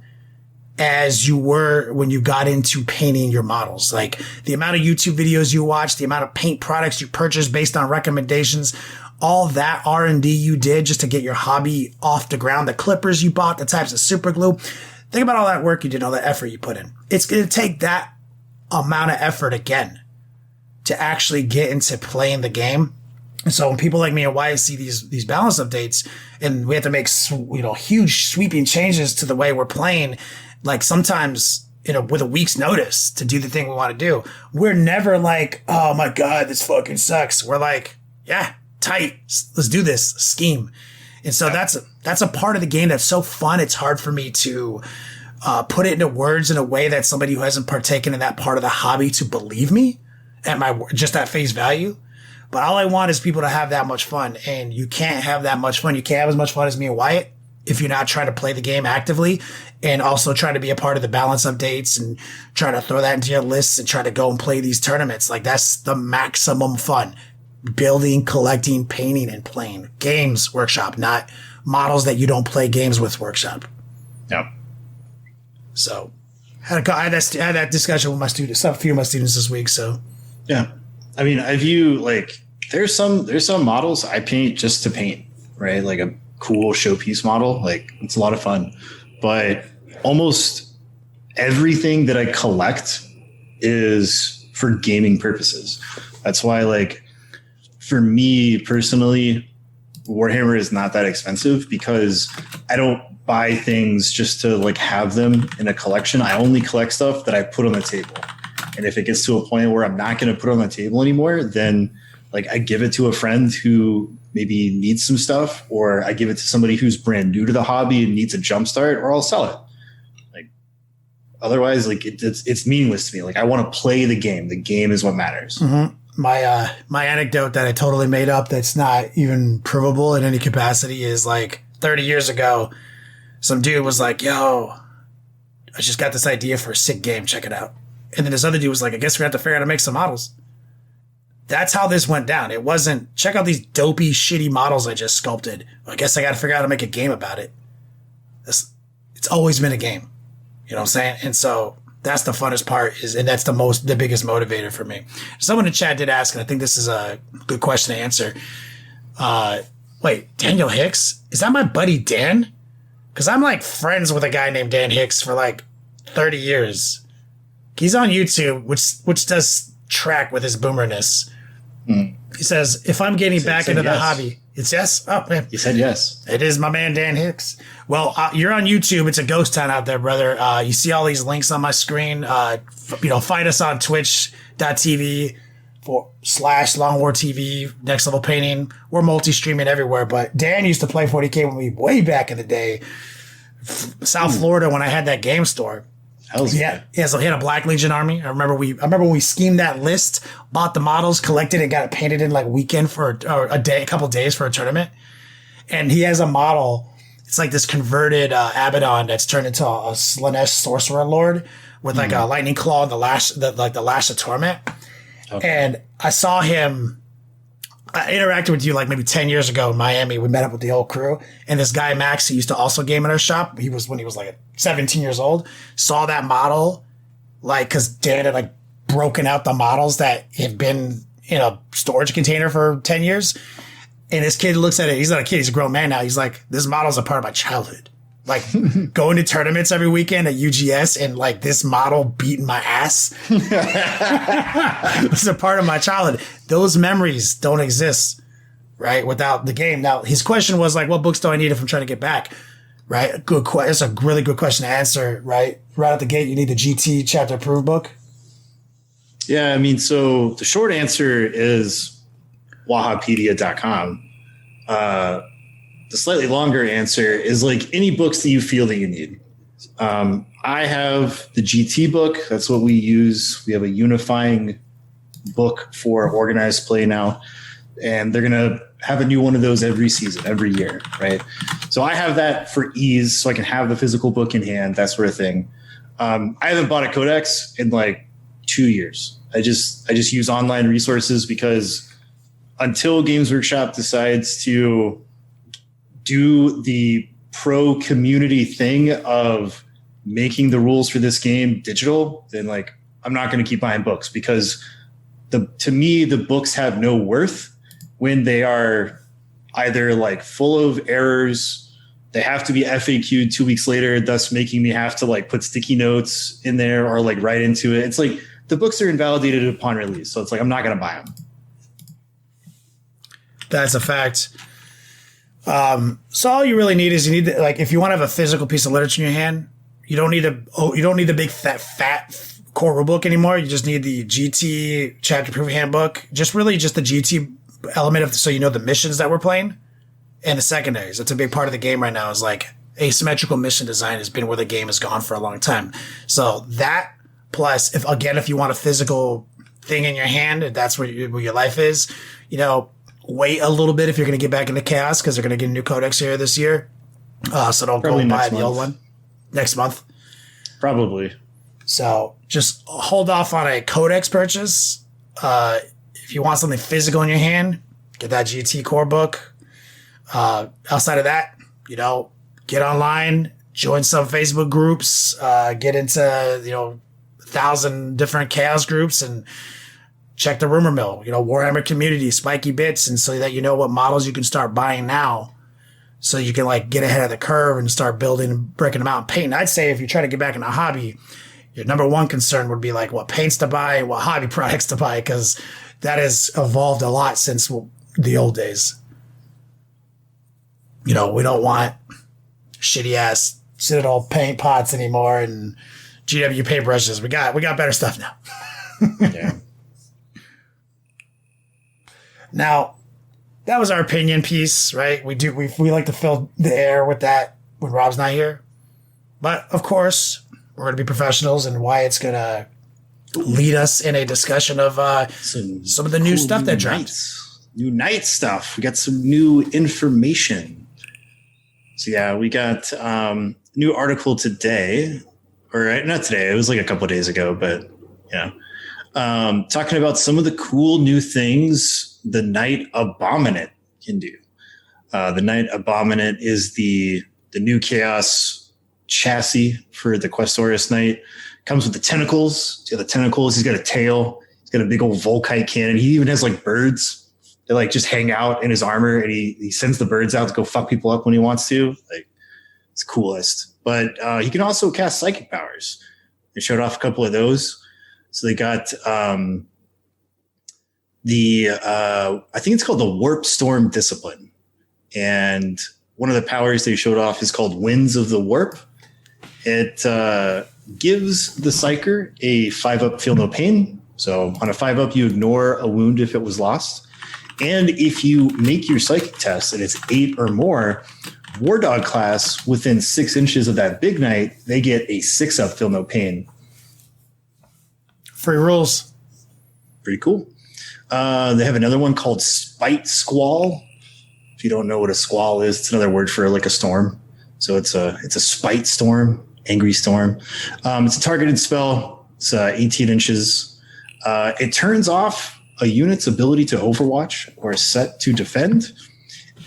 as you were when you got into painting your models. Like the amount of YouTube videos you watch, the amount of paint products you purchase based on recommendations, all that R&D you did just to get your hobby off the ground, the clippers you bought, the types of super glue. Think about all that work you did, all that effort you put in. It's going to take that amount of effort again to actually get into playing the game. And so when people like me and Wyatt see these balance updates and we have to make, huge sweeping changes to the way we're playing, like sometimes, with a week's notice to do the thing we want to do, we're never like, oh my God, this fucking sucks. We're like, yeah, tight. Let's do this scheme. And so that's a part of the game that's so fun. It's hard for me to put it into words in a way that somebody who hasn't partaken in that part of the hobby to believe me just at face value. But all I want is people to have that much fun, and you can't have that much fun. You can't have as much fun as me and Wyatt if you're not trying to play the game actively and also trying to be a part of the balance updates and trying to throw that into your lists and try to go and play these tournaments. Like that's the maximum fun. Building, collecting, painting, and playing. Games Workshop, not models that you don't play games with Workshop. Yep. So I had that discussion with my students, a few of my students this week. So yeah, I mean, I view there's some models I paint just to paint, right? Like a cool showpiece model, like it's a lot of fun. But almost everything that I collect is for gaming purposes. That's why, for me personally, Warhammer is not that expensive because I don't buy things just to have them in a collection. I only collect stuff that I put on the table. And if it gets to a point where I'm not going to put it on the table anymore, then I give it to a friend who maybe needs some stuff, or I give it to somebody who's brand new to the hobby and needs a jump start, or I'll sell it. Otherwise, it's meaningless to me. I want to play the game. The game is what matters. Mm-hmm. My anecdote that I totally made up that's not even provable in any capacity is 30 years ago, some dude was like, yo, I just got this idea for a sick game. Check it out. And then this other dude was like, I guess we have to figure out how to make some models. That's how this went down. It wasn't, check out these dopey, shitty models I just sculpted. I guess I got to figure out how to make a game about it. It's always been a game. You know what I'm saying? And so that's the funnest part and that's the biggest motivator for me. Someone in chat did ask, and I think this is a good question to answer. Wait, Daniel Hicks? Is that my buddy Dan? Because I'm friends with a guy named Dan Hicks for 30 years. He's on YouTube, which does track with his boomerness. Mm. He says, if I'm getting back into the hobby, it's yes. Oh, man. You said yes. It is my man, Dan Hicks. Well, you're on YouTube. It's a ghost town out there, brother. You see all these links on my screen. Find us on twitch.tv / Long War TV, Next Level Painting. We're multi-streaming everywhere, but Dan used to play 40K when we way back in the day, South Florida, when I had that game store. Yeah, so he had a Black Legion army. I remember when we schemed that list, bought the models, collected it, got it painted in like weekend or a couple days for a tournament. And he has a model. It's like this converted Abaddon that's turned into a Slanesh sorcerer lord with like a lightning claw and the lash of torment. Okay. And I saw him. I interacted with you like maybe 10 years ago in Miami. We met up with the whole crew, and this guy Max, he used to also game in our shop. When he was like 17 years old, saw that model, like, cause Dan had like broken out the models that had been in a storage container for 10 years. And this kid looks at it. He's not a kid. He's a grown man now. He's like, this model's a part of my childhood. Like going to tournaments every weekend at UGS and like this model beating my ass. It's a part of my childhood. Those memories don't exist, right, without the game. Now, his question was like, what books do I need if I'm trying to get back? Right? It's a really good question to answer, right? Right out the gate, you need the GT chapter approved book. Yeah, I mean, so the short answer is wahapedia.com. The slightly longer answer is like any books that you feel that you need. I have the GT book. That's what we use. We have a unifying book for organized play now, and they're going to have a new one of those every season, every year, right? So I have that for ease, so I can have the physical book in hand, that sort of thing. I haven't bought a codex in like 2 years. I just use online resources because until Games Workshop decides to do the pro community thing of making the rules for this game digital, then like I'm not going to keep buying books because to me the books have no worth when they are either like full of errors. They have to be FAQ'd 2 weeks later, thus making me have to like put sticky notes in there or like write into it. It's like the books are invalidated upon release, so it's like I'm not going to buy them. That's a fact. So all you really need is like if you want to have a physical piece of literature in your hand, you don't need the big fat core rule book anymore. You just need the GT chapter proof handbook. Just the GT element of so you know the missions that we're playing and the secondaries. That's a big part of the game right now. Is like asymmetrical mission design has been where the game has gone for a long time. So that plus if you want a physical thing in your hand, if that's where your life is, wait a little bit if you're going to get back into Chaos because they're going to get a new codex here this year. So don't go and buy the old one next month. Probably. So just hold off on a codex purchase. If you want something physical in your hand, get that GT core book. Outside of that, get online, join some Facebook groups, get into, 1,000 different Chaos groups and check the rumor mill, Warhammer community, spiky bits, and so that you know what models you can start buying now so you can like get ahead of the curve and start building and breaking them out and painting. I'd say if you try to get back in a hobby, your number one concern would be like what paints to buy, what hobby products to buy, because that has evolved a lot since the old days. We don't want shitty ass Citadel paint pots anymore and GW paintbrushes. We got better stuff now. Yeah. Now, that was our opinion piece, right? We like to fill the air with that when Rob's not here. But, of course, we're going to be professionals, and Wyatt's going to lead us in a discussion of some of the new stuff that dropped. New night stuff. We got some new information. So, yeah, we got new article today. Or not today. It was like a couple of days ago, but, yeah. Talking about some of the cool new things the Knight Abominate can do. The Knight Abominate is the new Chaos chassis for the Questoris Knight. Comes with the tentacles. He's got the tentacles. He's got a tail. He's got a big old Volkite cannon. He even has like birds that like just hang out in his armor, and he sends the birds out to go fuck people up when he wants to. Like, it's coolest. But he can also cast psychic powers. They showed off a couple of those. So they got I think it's called the Warp Storm Discipline. And one of the powers they showed off is called Winds of the Warp. It gives the Psyker a 5-up Feel No Pain So on a 5-up, you ignore a wound if it was lost. And if you make your psychic test and it's 8 or more, War Dog class within 6 inches of that big knight, they get a 6-up feel no pain. Free rules. Pretty cool. They have another one called Spite Squall. If you don't know what a squall is, it's another word for like a storm. So it's a spite storm, angry storm. It's a targeted spell. It's 18 inches. It turns off a unit's ability to overwatch or set to defend,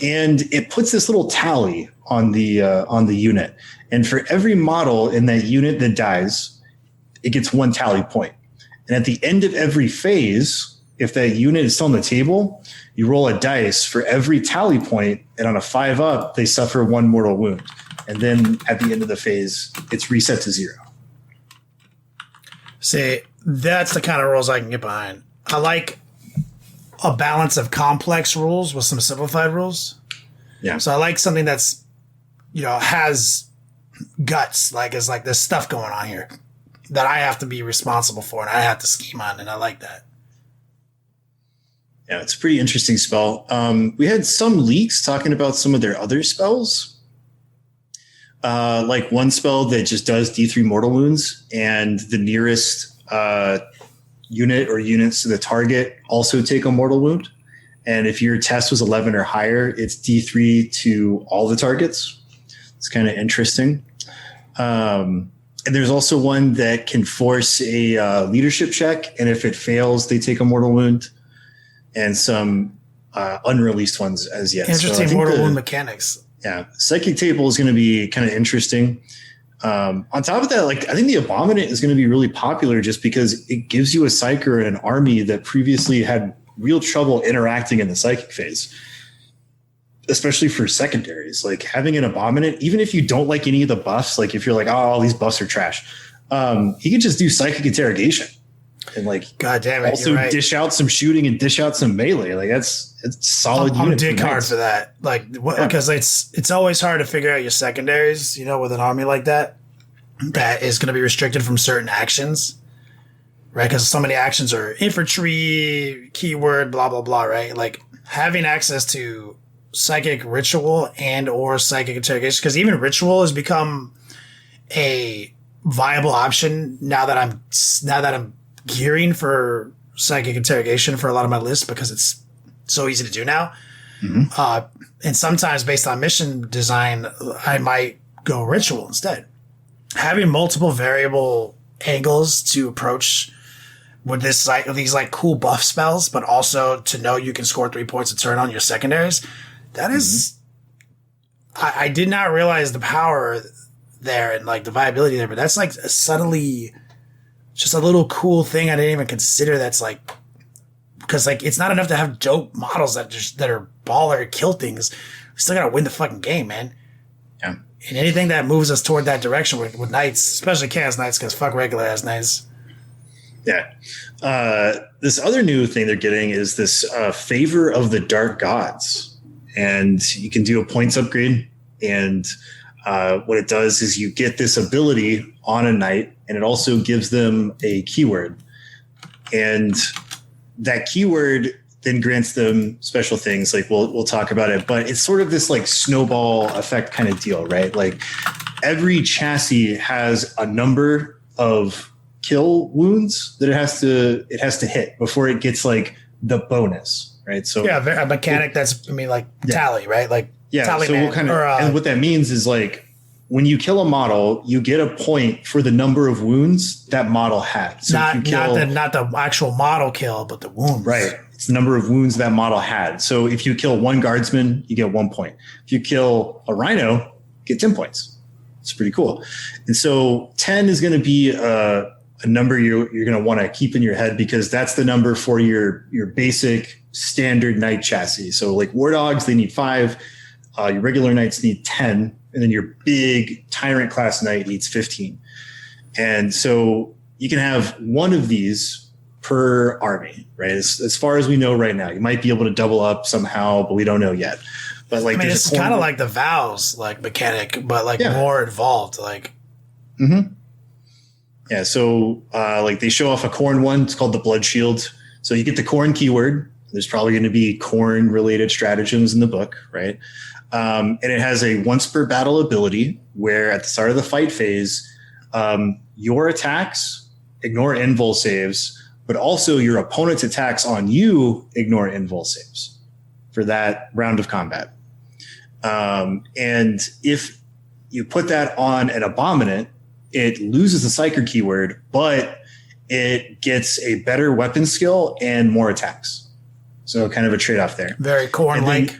and it puts this little tally on the unit. And for every model in that unit that dies, it gets 1 tally point. And at the end of every phase, if that unit is still on the table, you roll a dice for every tally point, and on a 5-up, they suffer 1 mortal wound. And then at the end of the phase, it's reset to 0. See, that's the kind of rules I can get behind. I like a balance of complex rules with some simplified rules. Yeah. So I like something that's, has guts, like it's like there's stuff going on here that I have to be responsible for and I have to scheme on, and I like that. Yeah, it's a pretty interesting spell. We had some leaks talking about some of their other spells. Like one spell that just does D3 mortal wounds, and the nearest unit or units to the target also take a mortal wound. And if your test was 11 or higher, it's D3 to all the targets. It's kind of interesting. And there's also one that can force a leadership check, and if it fails, they take a mortal wound. And some unreleased ones as yet. Interesting mortal wound mechanics. Yeah, psychic table is going to be kind of interesting. On top of that, I think the Abominant is going to be really popular just because it gives you a psyker and an army that previously had real trouble interacting in the psychic phase, especially for secondaries. Like having an Abominant, even if you don't like any of the buffs, like if you're like, oh, all these buffs are trash, he can just do psychic interrogation and God damn it, also dish out some shooting and dish out some melee. It's solid. I'm dick hard for that. Because it's always hard to figure out your secondaries, with an army like that is going to be restricted from certain actions, right? Because so many actions are infantry, keyword, blah, blah, blah, right? Like having access to psychic ritual and or psychic interrogation, because even ritual has become a viable option now that I'm gearing for psychic interrogation for a lot of my lists because it's so easy to do now. Mm-hmm. And sometimes based on mission design, I might go ritual instead. Having multiple variable angles to approach with these cool buff spells, but also to know you can score 3 points a turn on your secondaries. That is, I did not realize the power there and the viability there, but that's subtly just a little cool thing I didn't even consider. That's because it's not enough to have dope models that are baller kill things. We still gotta win the fucking game, man. Yeah. And anything that moves us toward that direction with knights, especially chaos knights, because fuck regular ass knights. Yeah. This other new thing they're getting is this favor of the dark gods, and you can do a points upgrade. And what it does is you get this ability on a knight, and it also gives them a keyword. And that keyword then grants them special things. We'll talk about it, but it's sort of this snowball effect kind of deal, right? Every chassis has a number of kill wounds that it has to hit before it gets the bonus, right? So yeah, a mechanic tally, right? Tally so man, and what that means is when you kill a model, you get a point for the number of wounds that model had. So not the actual model kill, but the wounds. Right. It's the number of wounds that model had. So if you kill one guardsman, you get 1 point. If you kill a rhino, you get 10 points. It's pretty cool. And so 10 is going to be a number you're going to want to keep in your head, because that's the number for your basic standard knight chassis. So war dogs, they need 5. Your regular knights need 10. And then your big tyrant class knight needs 15. And so you can have one of these per army, right? As far as we know right now, you might be able to double up somehow, but we don't know yet. But it's kind of like the vows mechanic, but more involved. Mm-hmm. Yeah, so like they show off a corn one. It's called the Blood Shield. So you get the corn keyword. There's probably going to be corn related stratagems in the book, right? And it has a once per battle ability where at the start of the fight phase, your attacks ignore invul saves, but also your opponent's attacks on you ignore invul saves for that round of combat. And if you put that on an Abominant, it loses the Psyker keyword, but it gets a better weapon skill and more attacks. So kind of a trade-off there. Very corn-like.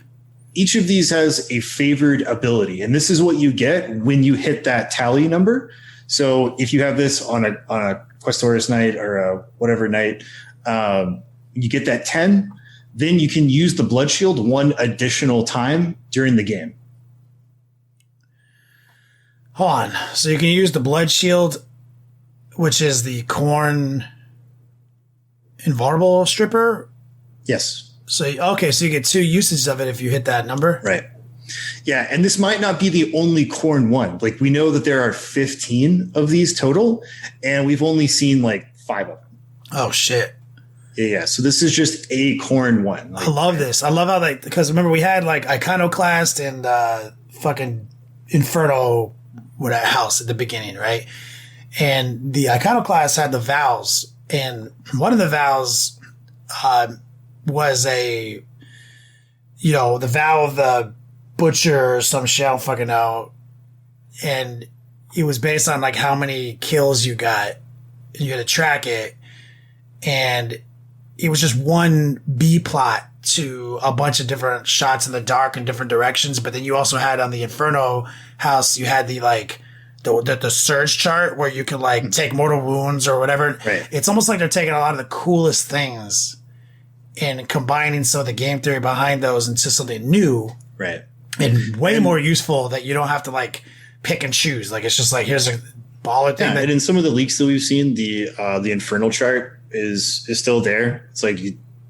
Each of these has a favored ability, and this is what you get when you hit that tally number. So if you have this on a Questoris night or a whatever night, you get that 10, then you can use the Blood Shield one additional time during the game. Hold on. So you can use the Blood Shield, which is the corn invulnerable stripper? Yes. So, okay, so you get 2 usages of it if you hit that number? Right. Yeah, and this might not be the only corn one. Like, we know that there are 15 of these total, and we've only seen, like, 5 of them. Oh, shit. Yeah, so this is just a corn one. Like, I love this. I love how they, because remember we had, like, Iconoclast and fucking Inferno house at the beginning, right? And the Iconoclast had the vows, and one of the vows was the vow of the Butcher or some shit, I don't fucking know. And it was based on like how many kills you got, and you had to track it. And it was just one B plot to a bunch of different shots in the dark in different directions. But then you also had on the Inferno house, you had the surge chart where you could like take mortal wounds or whatever. Right. It's almost like they're taking a lot of the coolest things and combining some of the game theory behind those into something new. Right. And way more useful that you don't have to like pick and choose. Like it's just like here's a baller thing. Yeah, and in some of the leaks that we've seen, the Infernal chart is still there. It's like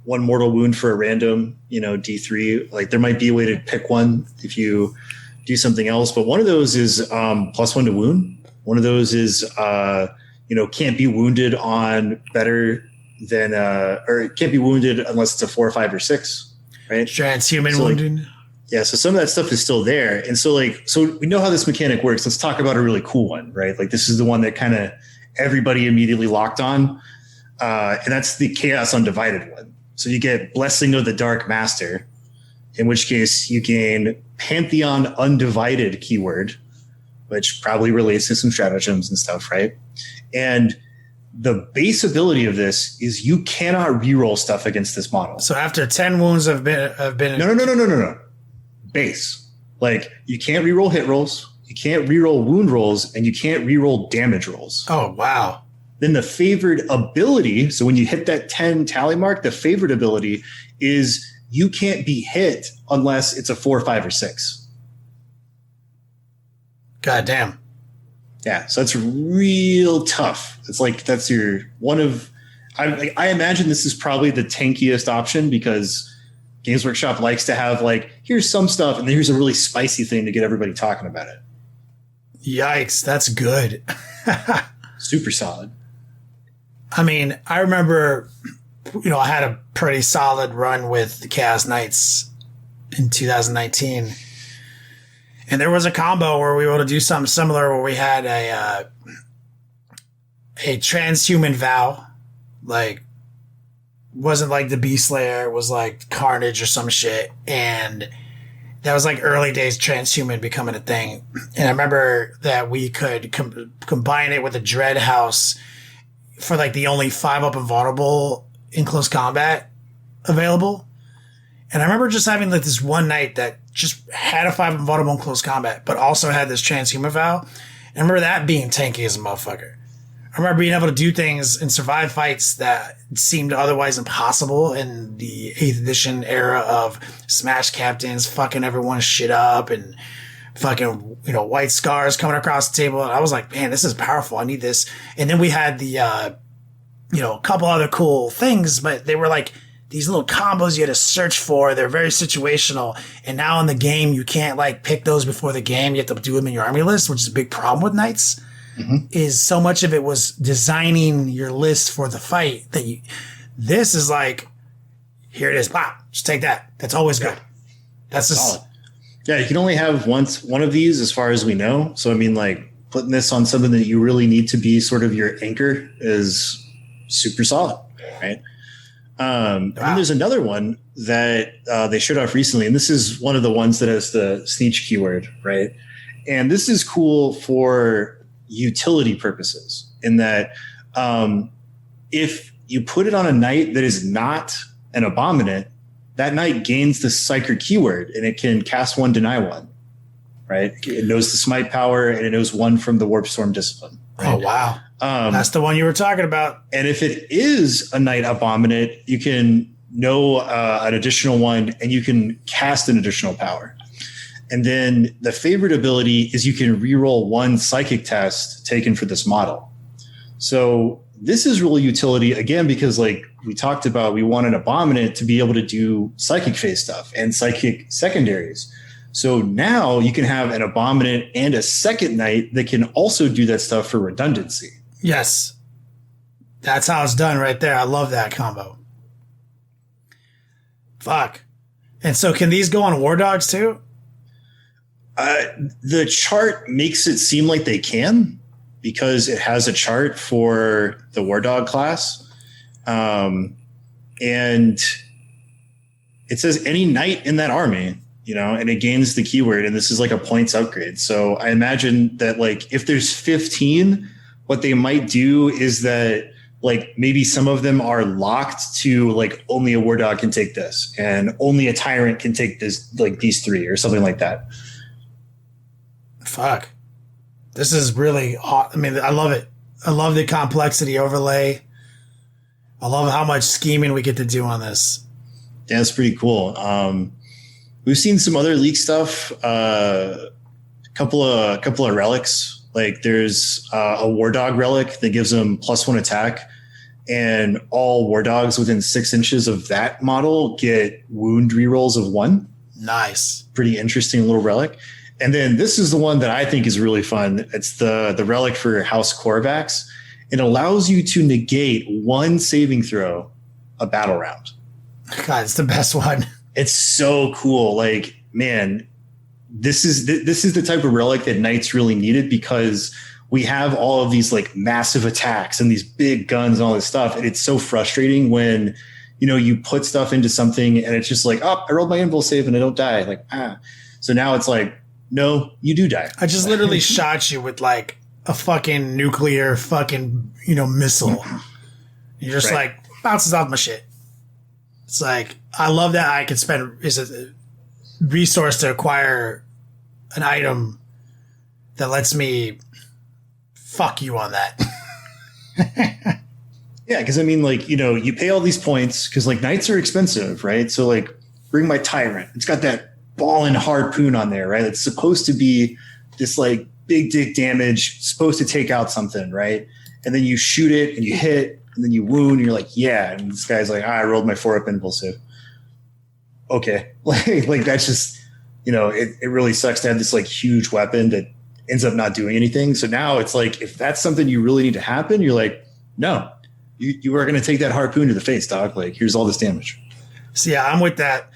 one mortal wound for a random, D3. Like there might be a way to pick one if you do something else, but one of those is +1 to wound. One of those is can't be wounded on better than or it can't be wounded unless it's a 4, 5, or 6. Right. Transhuman wounding. Yeah, so some of that stuff is still there. And so we know how this mechanic works. Let's talk about a really cool one, right? Like this is the one that kind of everybody immediately locked on. And that's the Chaos Undivided one. So you get Blessing of the Dark Master, in which case you gain Pantheon Undivided keyword, which probably relates to some stratagems and stuff, right? And the base ability of this is you cannot reroll stuff against this model. So after 10 wounds have been No. Base. Like you can't reroll hit rolls, you can't reroll wound rolls, and you can't reroll damage rolls. Oh wow. Then the favored ability, so when you hit that 10 tally mark, the favored ability is you can't be hit unless it's a 4, 5, or 6. God damn. Yeah, so that's real tough. It's like that's your one of I imagine this is probably the tankiest option because Games Workshop likes to have like, here's some stuff and then here's a really spicy thing to get everybody talking about it. Yikes, that's good. Super solid. I mean, I remember, I had a pretty solid run with the Chaos Knights in 2019. And there was a combo where we were able to do something similar where we had a transhuman vow, like, wasn't like the Beast Slayer, it was like Carnage or some shit. And that was like early days transhuman becoming a thing. And I remember that we could combine it with a Dread House for like the only 5-up invulnerable in close combat available. And I remember just having like this one night that just had a 5 invulnerable in close combat, but also had this transhuman vow. And I remember that being tanky as a motherfucker. I remember being able to do things and survive fights that seemed otherwise impossible in the 8th edition era of Smash Captains fucking everyone's shit up and fucking, white scars coming across the table. And I was like, man, this is powerful. I need this. And then we had the, a couple other cool things, but they were like these little combos you had to search for. They're very situational. And now in the game, you can't like pick those before the game. You have to do them in your army list, which is a big problem with Knights. is so much of it was designing your list for the fight that this is like, here it is, pop, just take that. That's always good. That's just solid. Yeah, you can only have one of these as far as we know. So, I mean, like, putting this on something that you really need to be sort of your anchor is super solid, right? And then there's another one that they showed off recently, and this is one of the ones that has the sneech keyword, right? And this is cool for utility purposes in that if you put it on a knight that is not an abominant, that knight gains the Psyker keyword, and it can cast one, deny one, right? It knows the smite power, and it knows one from the Warp Storm discipline. Right? Oh, wow. That's the one you were talking about. And if it is a knight abominate, you can know an additional one, and you can cast an additional power. And then the favorite ability is you can reroll one psychic test taken for this model. So this is really utility, again, because like we talked about, we want an abominant to be able to do psychic phase stuff and psychic secondaries. So now you can have an abominant and a second knight that can also do that stuff for redundancy. Yes. That's how it's done right there. I love that combo. Fuck. And so can these go on War Dogs too? The chart makes it seem like they can, because it has a chart for the War Dog class. And it says any knight in that army, you know, and it gains the keyword, and this is like a points upgrade. So I imagine that like if there's 15, what they might do is that like maybe some of them are locked to like only a War Dog can take this, and only a Tyrant can take this, like these three or something like that. Fuck. This is really hot. I mean, I love it. I love the complexity overlay. I love how much scheming we get to do on this. Yeah, it's pretty cool. We've seen some other leak stuff. A couple of relics. Like there's a War Dog relic that gives them +1 attack, and all War Dogs within 6 inches of that model get wound rerolls of 1. Nice. Pretty interesting little relic. And then this is the one that I think is really fun. It's the relic for House Korvax. It allows you to negate 1 saving throw a battle round. God, it's the best one. It's so cool. Like, man, this is the type of relic that Knights really needed, because we have all of these like massive attacks and these big guns and all this stuff. And it's so frustrating when, you know, you put stuff into something and it's just like, oh, I rolled my invul save and I don't die. Like, So now it's like, no, you do die. I just literally shot you with like a fucking nuclear fucking, you know, missile. You're just like, bounces off my shit. It's like, I love that I can spend a resource to acquire an item that lets me fuck you on that. Yeah, because I mean, like, you know, you pay all these points because like knights are expensive, right? So like, bring my Tyrant. It's got that ballin' harpoon on there, right? It's supposed to be this like big dick damage, supposed to take out something, right? And then you shoot it and you hit and then you wound and you're like, yeah. And this guy's like, I rolled my 4-up impulsive. Okay. like that's just, you know, it really sucks to have this like huge weapon that ends up not doing anything. So now it's like, if that's something you really need to happen, you're like, no, you are going to take that harpoon to the face, dog. Like, here's all this damage. So yeah, I'm with that.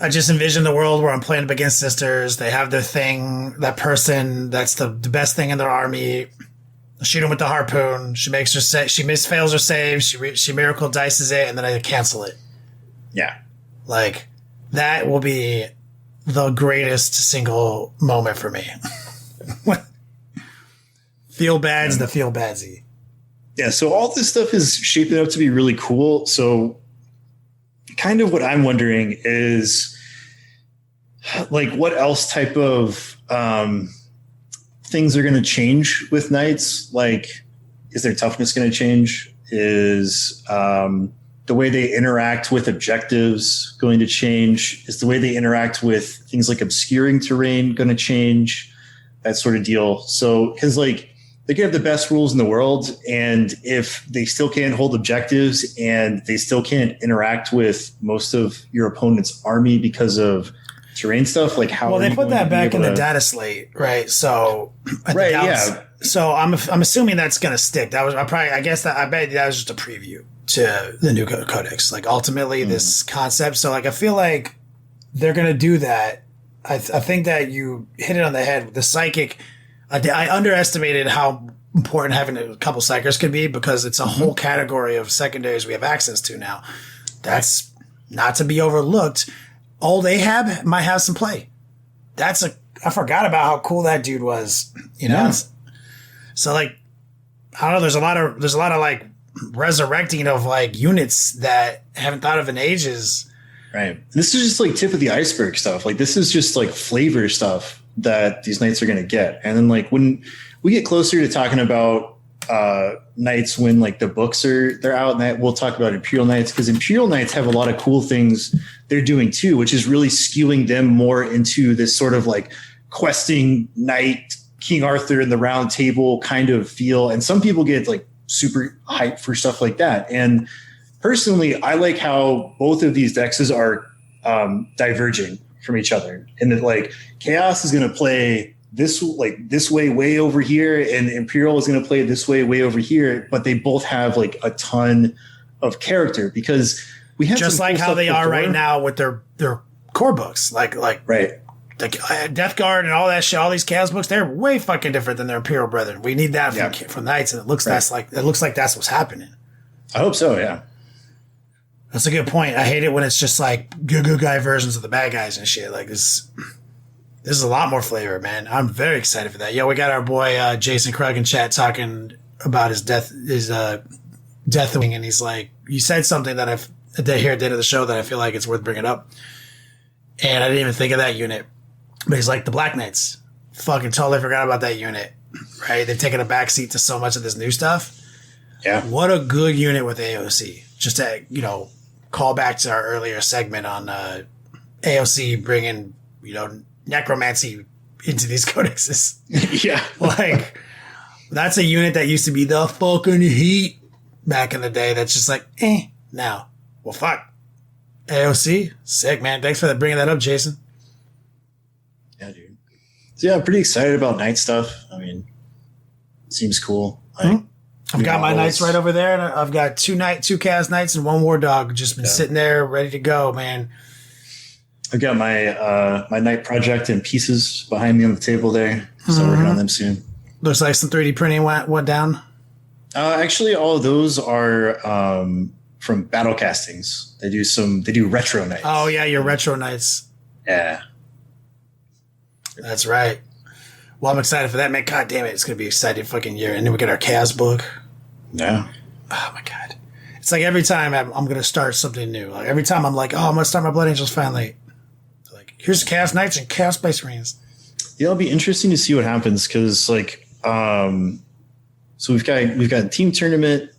I just envision the world where I'm playing up against sisters. They have their thing, that person that's the best thing in their army. I shoot him with the harpoon. She makes her she fails her save. She miracle dices it, and then I cancel it. Yeah, like that will be the greatest single moment for me. Feel bad's the feel badsy. Yeah. So all this stuff is shaping up to be really cool. So kind of what I'm wondering is like what else type of things are going to change with knights? Like, is their toughness going to change? Is the way they interact with objectives going to change? Is the way they interact with things like obscuring terrain going to change? That sort of deal. So, because like they can have the best rules in the world, and if they still can't hold objectives and they still can't interact with most of your opponent's army because of terrain stuff, like how? Well, they put that back in the Dataslate, right? So, right, yeah. So I'm assuming that's gonna stick. I bet that was just a preview to the new codex. Like ultimately this concept. So like I feel like they're gonna do that. I think that you hit it on the head. The psychic, I underestimated how important having a couple psychers could be because it's a whole category of secondaries we have access to now. That's not to be overlooked. Old Ahab might have some play. I forgot about how cool that dude was. You know. Yeah. So like, I don't know. There's a lot of like resurrecting of like units that I haven't thought of in ages. Right. This is just like tip of the iceberg stuff. Like this is just like flavor stuff that these knights are going to get. And then like when we get closer to talking about knights, when like the books they're out, and we'll talk about Imperial Knights, because Imperial Knights have a lot of cool things they're doing too, which is really skewing them more into this sort of like questing knight, King Arthur and the Round Table kind of feel. And some people get like super hyped for stuff like that. And personally, I like how both of these dexes are diverging from each other, and that like Chaos is going to play this way way over here, and Imperial is going to play this way over here. But they both have like a ton of character, because we have just like how they are right now with their core books, like right. The Death Guard and all that shit, all these Chaos books, they're way fucking different than their Imperial brethren. We need that from Knights, and it looks like that's what's happening. I hope so, yeah. That's a good point. I hate it when it's just like good guy versions of the bad guys and shit. Like this is a lot more flavor, man. I'm very excited for that. Yo, we got our boy Jason Krug in chat talking about his Deathwing, and he's like, you said something that I did here at the end of the show that I feel like it's worth bringing up, and I didn't even think of that unit. But he's like, the Black Knights. Fucking totally forgot about that unit. Right? They've taken a backseat to so much of this new stuff. Yeah. What a good unit with AOC. Just to, call back to our earlier segment on AOC bringing, necromancy into these codexes. Yeah. Like, that's a unit that used to be the fucking heat back in the day. That's just like, now. Well, fuck. AOC? Sick, man. Thanks for bringing that up, Jason. Yeah, dude. So yeah, I'm pretty excited about Knight stuff. I mean, seems cool. Like, I've got my Knights right over there, and I've got two Chaos Knights and one War Dog just been sitting there ready to go, man. I've got my my Knight project in pieces behind me on the table there. So working on them soon. Looks like some 3D printing went down. Actually, all of those are from battle castings. They do retro Knights. Oh yeah, your retro Knights. Yeah. That's right. Well, I'm excited for that, man. God damn it. It's going to be an exciting fucking year. And then we get our Chaos book. Yeah. Oh, my God. It's like every time I'm going to start something new. Like every time I'm like, I'm going to start my Blood Angels finally. Like, here's Chaos Knights and Chaos Space Marines. Yeah, it'll be interesting to see what happens, because, like, so we've got a team tournament.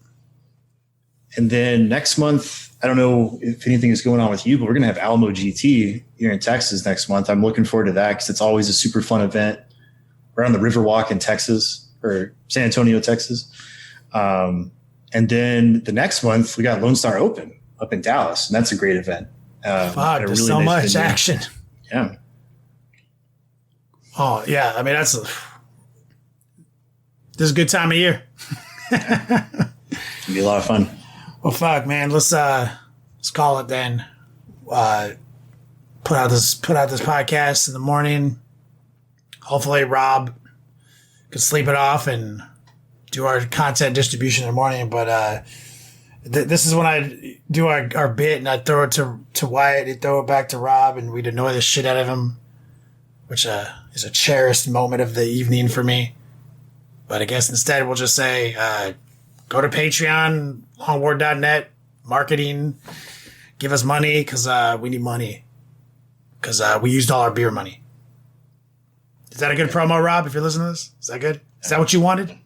And then next month, I don't know if anything is going on with you, but we're going to have Alamo GT here in Texas next month. I'm looking forward to that because it's always a super fun event. We're on the Riverwalk in Texas, or San Antonio, Texas. And then the next month, we got Lone Star Open up in Dallas, and that's a great event. Fuck, there's so much action. Yeah. Oh, yeah. I mean, this is a good time of year. It'll be a lot of fun. Well, fuck, man. Let's call it then. Put out this podcast in the morning. Hopefully, Rob could sleep it off and do our content distribution in the morning. But this is when I do our bit, and I throw it to Wyatt. He'd throw it back to Rob, and we'd annoy the shit out of him, which is a cherished moment of the evening for me. But I guess instead we'll just say, go to Patreon, longwar.net, marketing, give us money, because we need money, because we used all our beer money. Is that a good promo, Rob, if you're listening to this? Is that good? Is that what you wanted?